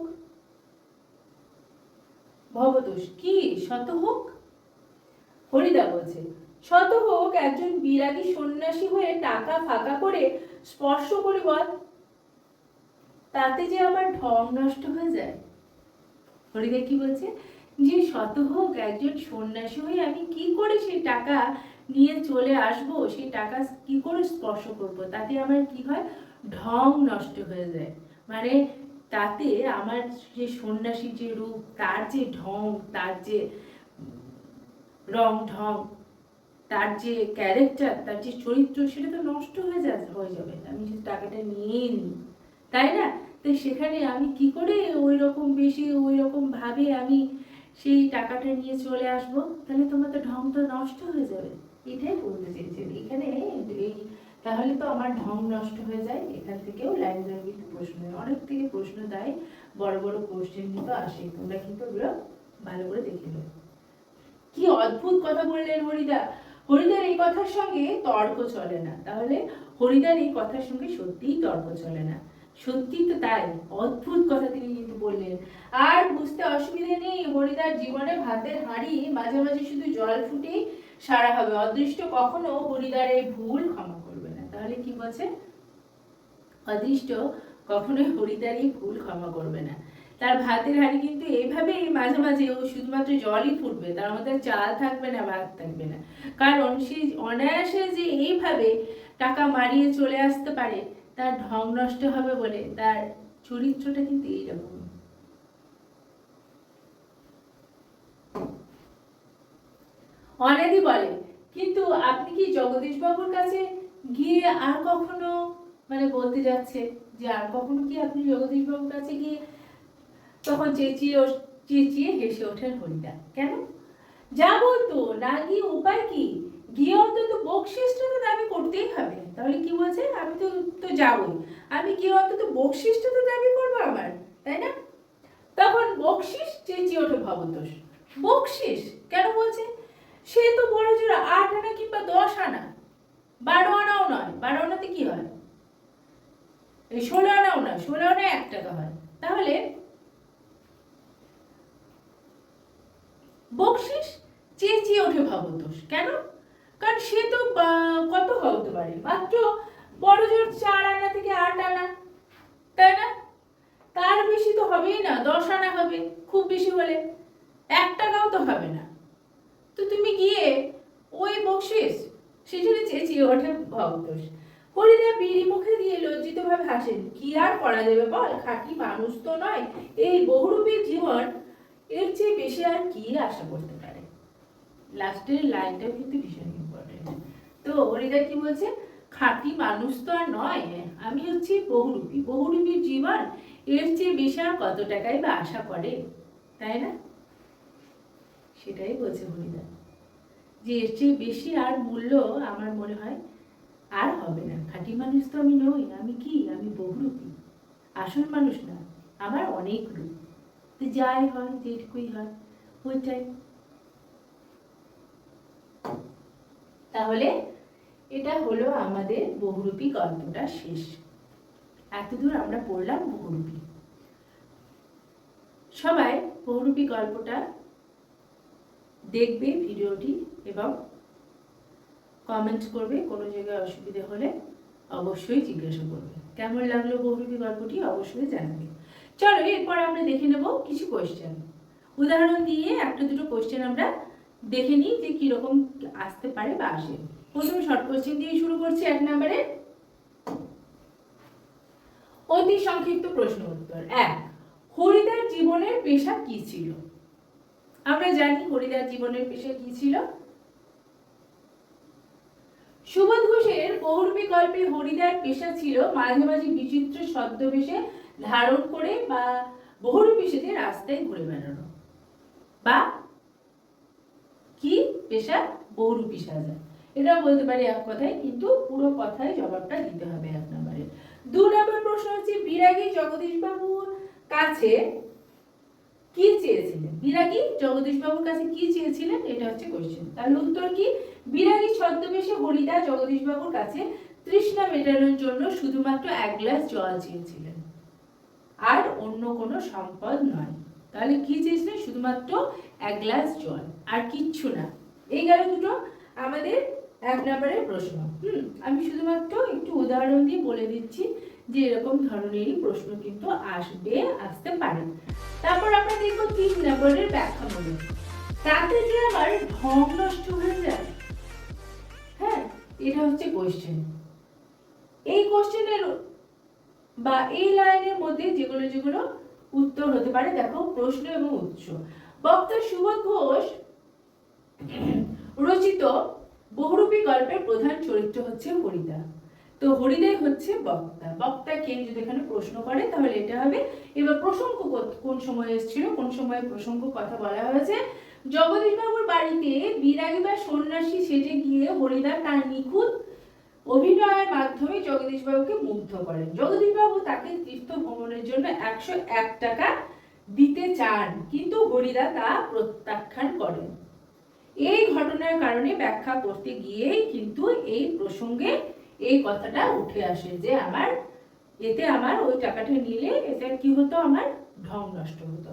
ভবতোষ, কি শত হোক? হরিদা বলছে, শত হোক একজন বিরাগী সন্ন্যাসী হয়ে টাকা ফাঁকা করে স্পর্শ করি বল, তাতে যে আমার ঢং নষ্ট হয়ে যায়। হরিদা কি বলছে, যে শত হোক একজন সন্ন্যাসী হয়ে আমি কি করে সেই টাকা নিয়ে চলে আসব, সেই টাকা কি করে স্পর্শ করব, তাতে আমার কি হয়, ঢং নষ্ট হয়ে যায়। মানে তাতে আমার যে সন্ন্যাসী যে রূপ, তার যে ঢং, তার যে রং ঢং, তার যে ক্যারেক্টার, তার যে চরিত্র, সেটা তো নষ্ট হয়ে যাবে আমি যদি টাকাটা নিয়ে নিই, তাই না? তাই সেখানে আমি কি করে ওই রকম ভাবে আমি সেই টাকাটা নিয়ে চলে আসব? তাহলে তোমার তো ঢংটা নষ্ট হয়ে যাবে। এটাই বলতে চেয়েছেন এখানে। এই তাহলে তো আমার ঢং নষ্ট হয়ে যায়। এখান থেকেও লাইন ধরে কিন্তু প্রশ্ন, অনেক থেকে প্রশ্ন দেয়, বড় বড় কোশ্চেন কিন্তু আসে। তোমরা কিন্তু ওগুলো ভালো করে দেখে নেবে। কি অদ্ভুত কথা বললেন হরিদা। হরিদার এই কথার সঙ্গে তর্ক চলে না। তাহলে হরিদার এই কথার সঙ্গে সত্যিই তর্ক চলে না। সত্যি তো তাই, অদ্ভুত কথা তিনি কিন্তু বললেন। আর বুঝতে অসুবিধা নেই, হরিদার জীবনে ভাতের হাঁড়ি মাঝে মাঝে শুধু জল ফুটেই সারা হবে। অদৃষ্ট কখনো হরিদার এই ভুল ক্ষমা করবে না। তাহলে কি বলছে, অদৃষ্ট কখনোই হরিদার এই ভুল ক্ষমা করবে না। তার ভাতের হাঁড়ি কিন্তু এইভাবেই মাঝে মাঝে ও শুধুমাত্র জলই ফুটবে, তার মধ্যে চাল থাকবে না, ভাত থাকবে না। কারণ সে অনায়াসে যে এইভাবে টাকা মারিয়ে চলে আসতে পারে, তার ঢং নষ্ট হবে বলে তার চরিত্রটা কিন্তু এইরকম। অনাদি বলে, কিন্তু আপনি কি জগদীশবাবুর কাছে গিয়ে আর কখনো, মানে বলতে যাচ্ছে যে আর কখনো কি আপনি জগদীশবাবুর কাছে গিয়ে, তখন চেঁচিয়ে হেসে ওঠেন হরিদা। কেন যাবো তো, না গিয়ে উপায় কি? গিয়ে অন্তত বকশিসটা তো দাবি করতেই হবে। তাহলে কি বলছে, আমি তো তো যাবই, আমি গিয়ে অন্তত বকশিসটা তো দাবি করবো আমার, তাই না? তখন বকশিস চেঁচিয়ে ওঠে ভবতোষ। বকশিস কেন বলছে? সে তো বড় জোর 8 আনা কিংবা 10 আনা, 12 আনাও নয়। 12 আনাতে কি হয়? এই 16 আনাও নয়, 16 আনা 1 টাকা হয়। তাহলে বকশিস চেঁচিয়ে ওঠে ভবতোষ। কেন? কারণ সে তো কত হতে পারে, মাত্র বড় জোর 4 আনা থেকে 8 আনা, তাই না? তার বেশি তো হবেই না, 10 আনা হবে খুব বেশি হলে, 1 টাকাও তো হবে না। তো তুমি গিয়ে ওই বকশিস, সেজন্য চেঁচিয়ে ওঠে ভবতোষ। হরিদা বিড়ি মুখে দিয়ে লজ্জিত ভাবে হাসেন। কি আর করা যাবে বল, খাঁটি মানুষ তো নয়, এই বহুরূপী জীবন, এর চেয়ে বেশি আর কি আশা করতে পারে। লাস্টের লাইনটাও কিন্তু ভীষণ ইম্পর্টেন্ট। তো হরিদা কি বলছে, খাঁটি মানুষ তো আর নয়, আমি হচ্ছি বহুরূপী, বহুরূপী জীবন, এর চেয়ে বেশি আর কত টাকাই বা আশা করে, তাই না? সেটাই বলছে হরিদা, যে এর চেয়ে বেশি আর মূল্য আমার মনে হয় আর হবে না। খাঁটি মানুষ তো আমি নই, আমি কি, আমি বহুরূপী, আসল মানুষ না, আমার অনেক রূপ। তো যাই হয়, যেটুকুই হয় ওইটাই। তাহলে এটা হলো আমাদের বহুরূপী গল্পটা শেষ। এতদূর আমরা পড়লাম বহুরূপী। সবাই বহুরূপী গল্পটা দেখবে ভিডিওটি এবং কমেন্ট করবে, কোনো জায়গায় অসুবিধা হলে অবশ্যই জিজ্ঞাসা করবে। কেমন লাগলো বহুরূপী গল্পটি অবশ্যই জানাবে। চলো এরপর আমরা দেখে নেব কিছু কোয়েশ্চেন, উদাহরণ দিয়ে একটা দুটো কোয়েশ্চেন আমরা দেখে নিই যে কিরকম আসতে পারে বা আসে। প্রথমে শর্ট কোয়েশ্চেন দিয়ে শুরু করছি। 1 নম্বরে অতি সংক্ষিপ্ত প্রশ্ন উত্তর। 1, হরিদার জীবনের পেশা কি ছিল? আমরা জানি হরিদার জীবনের পেশা কি ছিল। সুবোধ ঘোষের বহুরূপী গল্পে হরিদার পেশা ছিল মাঝে মাঝে বিচিত্র ছদ্মবেশে ধারণ করে বা বহুরূপী সেজে রাস্তায় ঘুরে বেড়ানো। বা কি পেশা? বহুরূপী সাজা। এটাও বলতে পারি এক কথায়, কিন্তু পুরো কথায় জবাবটা দিতে হবে 1 নম্বরে। 2 নম্বর প্রশ্ন হচ্ছে, বিরাগী জগদীশ বাবুর কাছে কি চেয়েছিলেন? বিরাগী জগদীশ বাবুর কাছে কি চেয়েছিলেন, এটা হচ্ছে কোশ্চেন। তাহলে উত্তর কি? বিরাগী ছদ্মবেশে হরিদা জগদীশ বাবুর কাছে তৃষ্ণা মেটানোর জন্য শুধুমাত্র 1 গ্লাস জল চেয়েছিলেন, আর অন্য কোনো সম্পদ নয়। তাহলে কি চেয়েছিলেন? শুধুমাত্র 1 গ্লাস জল, আর কিচ্ছু না। এই গেল দুটো আমাদের 1 নম্বরের প্রশ্ন। আমি শুধুমাত্র একটু উদাহরণ দিয়ে বলে দিচ্ছি যে এরকম ধরনেরই প্রশ্ন কিন্তু আসতে পারে। তারপর আমরা দেখব 3 নম্বরের ব্যাখ্যামূলক। তাতে যে আমার ঢং নষ্ট হয়ে যায়। হ্যাঁ, এটা হচ্ছে কোশ্চেন। এই কোশ্চেনের বা এই লাইনের মধ্যে যেগুলো যেগুলো উত্তর হতে পারে, দেখো প্রশ্ন এবং উৎস। বক্তা সুবোধ ঘোষ রচিত বহুরূপী গল্পের প্রধান চরিত্র হচ্ছে হরিদা। তো হরিদাই হচ্ছে বক্তা। বক্তাকে যদি এখানে প্রশ্ন করে তাহলে এটা হবে। এবার প্রসঙ্গ কোন সময় এসেছিল, কোন সময় প্রসঙ্গ কথা বলা হয়েছে। জগদীশ বাবুর বাড়িতে বিরাগী বা সন্ন্যাসী সেজে গিয়ে হরিদা তার নিখুঁত অভিনয়ের মাধ্যমে জগদীশ বাবুকে মুগ্ধ করেন। জগদীশ বাবু তাকে তীর্থ ভ্রমণের জন্য 101 টাকা দিতে চান, কিন্তু হরিদা তা প্রত্যাখ্যান করেন। এই ঘটনার কারণে ব্যাখ্যা করতে গিয়েই কিন্তু এই প্রসঙ্গে এই কথাটা উঠে আসে যে আমার ওই টাকাটা নিলে এটা কি হতো, আমার ঢং নষ্ট হতো।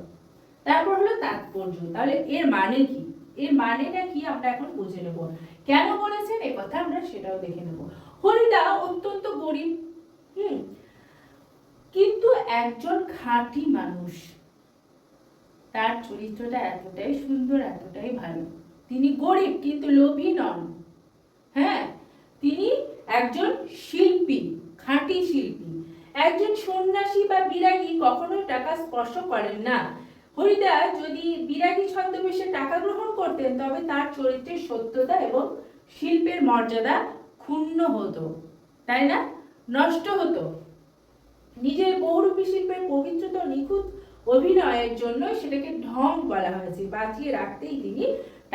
তারপর হলো তাৎপর্য। তাহলে এর মানে কি, এর মানেটা কি আমরা এখন বুঝে নেব। কেন বলেছেন এই কথা আমরা সেটাও দেখে নেব। হরিদা অত্যন্ত গরিব, কিন্তু একজন খাঁটি মানুষ। তার চরিত্রটা এতটাই সুন্দর, এতটাই ভালো। তিনি গরিব কিন্তু লোভী নন। হ্যাঁ, তিনি একজন শিল্পী, খাঁটি শিল্পী। একজন সন্ন্যাসী বা বিরাগী কখনোই টাকা স্পর্শ করেন না। হরিদা যদি বিরাগী ছদ্মবেশে টাকা গ্রহণ করতেন তবে তার চরিত্রের সত্যতা এবং শিল্পের মর্যাদা ক্ষুণ্ণ হতো, তাই না? নষ্ট হতো। নিজের বহুরূপী শিল্পের পবিত্রতা নিখুঁত অভিনয়ের জন্য সেটাকে ঢং বলা হয়েছে। বাঁচিয়ে রাখতেই তিনি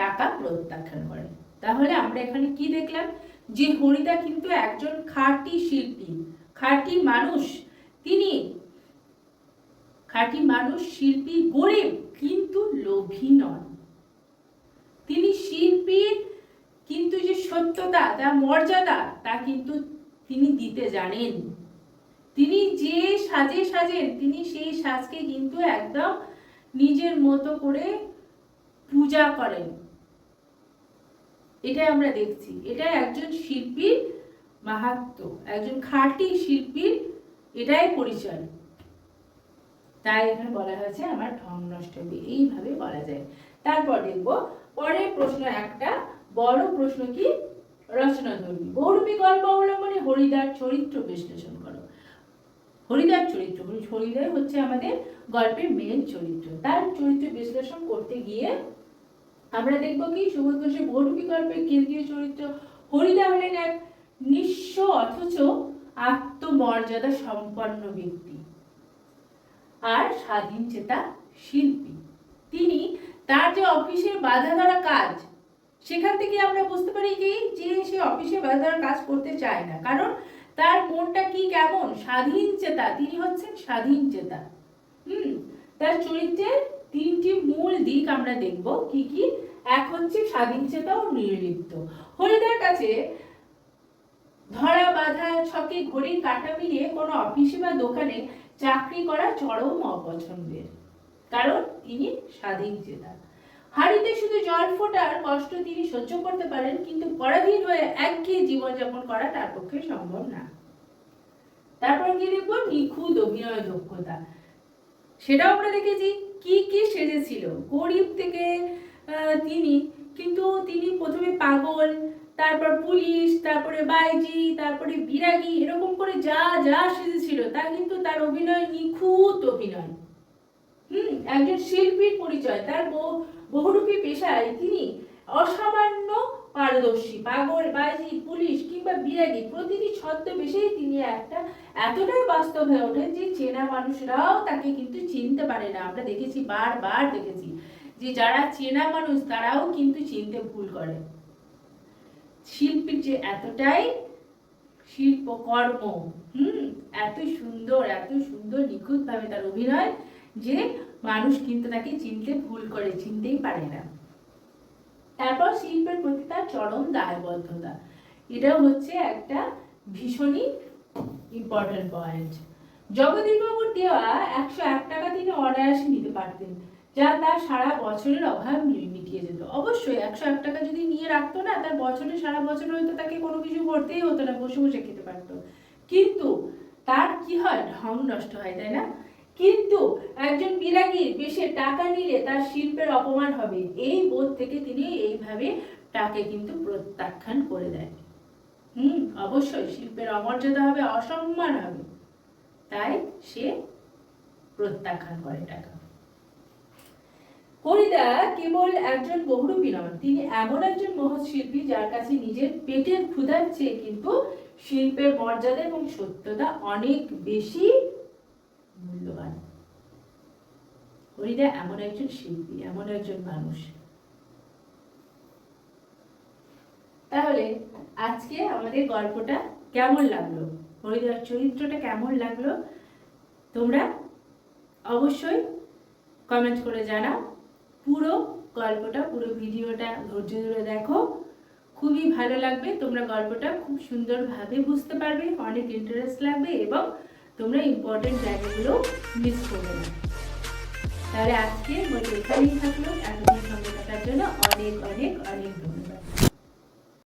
টাকা প্রত্যাখ্যান করেন। তাহলে আমরা এখানে কি দেখলাম, যে হরিদা কিন্তু একজন খাঁটি শিল্পী, খাঁটি মানুষ। তিনি খাঁটি মানুষ, শিল্পী, গরিব, কিন্তু লোভী নন। তিনি শিল্পীর কিন্তু যে সত্যতা, তার মর্যাদা, তা কিন্তু তিনি দিতে জানেন। তিনি যে সাজে সাজেন, তিনি সেই সাজকে কিন্তু একদম নিজের মতো করে পূজা করেন। এটা আমরা দেখছি, এটা একজন শিল্পীর মাহাত্ম্য, একজন খাঁটি শিল্পীর এটাই পরিচয়। তাই এখানে বলা হয়েছে আমার ঢং নষ্ট হবে, এইভাবে বলা যায়। তারপর দেখবো পরের প্রশ্ন, একটা বড় প্রশ্ন, কি রচনাধর্মী। বহুরূপী গল্প অবলম্বনে হরিদার চরিত্র বিশ্লেষণ করো। হরিদার চরিত্র, হরিদাই হচ্ছে আমাদের গল্পের মেন চরিত্র। তার চরিত্র বিশ্লেষণ করতে গিয়ে আমরা দেখবো কি সুবোধ ঘোষের বহুরূপী গল্পের কেন্দ্রীয় চরিত্র হরিদা হলেন এক নিঃস্ব অথচ আত্মমর্যাদা সম্পন্ন ব্যক্তি আর স্বাধীন চেতা শিল্পী। তিনি তার যে অফিসের বাধা ধরা কাজ, সেখান থেকে আমরা বুঝতে পারি যে সে অফিসে বাধা ধরা কাজ করতে চায় না, কারণ তার মনটা কি কেমন, স্বাধীন চেতা। তিনি হচ্ছেন স্বাধীন চেতা। তার চরিত্রের তিনটি মূল দিক আমরা দেখব কি কি। এক হচ্ছে স্বাধীন চেতা ও নির্লিপ্ত। হরিদার কাছে ধরা বাধা ছকে ঘড়ির কাঁটা মিলিয়ে কোনো অফিসে বা দোকানে চাকরি করা চরম অপছন্দের, কারণ তিনি স্বাধীন চেতা। হাড়িতে শুধু জল ফোটার কষ্ট তিনি সহ্য করতে পারেন, কিন্তু পরাধীন হয়ে একঘেয়ে জীবনযাপন করা তার পক্ষে সম্ভব না। তারপর কি দেখবো, নিখুঁত অভিনয় দক্ষতা। সেটাও আমরা দেখেছি, কি কি সেজেছিল গরিব থেকে তিনি প্রথমে পাগল, তারপর পুলিশ, তারপরে বাইজি, তারপরে বিরাগী, এরকম করে যা যা সেজেছিল তা কিন্তু তার অভিনয় নিখুঁত অভিনয়। একজন শিল্পীর পরিচয়। তার বহুরূপী পেশায় তিনি অসামান্য পারদর্শী। পাগল, বাইজি, পুলিশ কিংবা বিরাগী, প্রতিটি ছদ্মবেশেই তিনি এতটাই বাস্তব হয়ে ওঠেন যে চেনা মানুষরাও তাকে কিন্তু চিনতে পারে না। আমরা দেখেছি, বারবার দেখেছি যে যারা চেনা মানুষ তারাও কিন্তু চিনতে ভুল করে। শিল্পীর যে এতটাই শিল্পকর্ম, এত সুন্দর নিখুঁত ভাবে তার অভিনয়, যে মানুষ কিন্তু তাকে চিনতে ভুল করে, চিনতেই পারে না। তারপর শিল্পের প্রতি তার চরম দায়বদ্ধতা, এটাও হচ্ছে একটা ভীষণই ইম্পর্টেন্ট পয়েন্ট। জগদীশ বাবুর দেওয়া 101 টাকা তিনি অনায়াসে নিতে পারতেন, যা তার সারা বছরের অভাব মিটিয়ে যেত। অবশ্যই 101 টাকা যদি নিয়ে রাখতো না, তার বছরে সারা বছর হয়তো তাকে কোনো কিছু করতেই হতো না, বসে বসে খেতে পারতো। কিন্তু তার কি হয়, ঢং নষ্ট হয়, তাই না? কিন্তু একজন বিরাগীর বেশে টাকা নিলে তার শিল্পের অপমান হবে, এই বোধ থেকে তিনি এইভাবে টাকে কিন্তু প্রত্যাখ্যান করে দেয়। অবশ্যই শিল্পের অমর্যাদা হবে, অসম্মান হবে, তাই সে প্রত্যাখ্যান করে টাকা। হরিদা কেবল একজন বহুরূপী নন, তিনি এমন একজন মহৎ শিল্পী যার কাছে নিজের পেটের ক্ষুধার চেয়ে কিন্তু শিল্পের মর্যাদা এবং সত্যতা অনেক বেশি মূল্যবান। হরিদা এমন একজন শিল্পী, এমন একজন মানুষ। তাহলে আজকে আমাদের গল্পটা কেমন লাগলো, হরিদার চরিত্রটা কেমন লাগলো, তোমরা অবশ্যই কমেন্ট করে জানাও। পুরো গল্পটা, পুরো ভিডিওটা ধৈর্য ধরে দেখো, খুবই ভালো লাগবে। তোমরা গল্পটা খুব সুন্দরভাবে বুঝতে পারবে, অনেক ইন্টারেস্ট লাগবে, এবং তোমরা ইম্পর্টেন্ট জায়গাগুলো মিস করবে না। তাহলে আজকে মতো এখানেই থাকলো। এতদিন সঙ্গে থাকার জন্য অনেক অনেক অনেক ধন্যবাদ।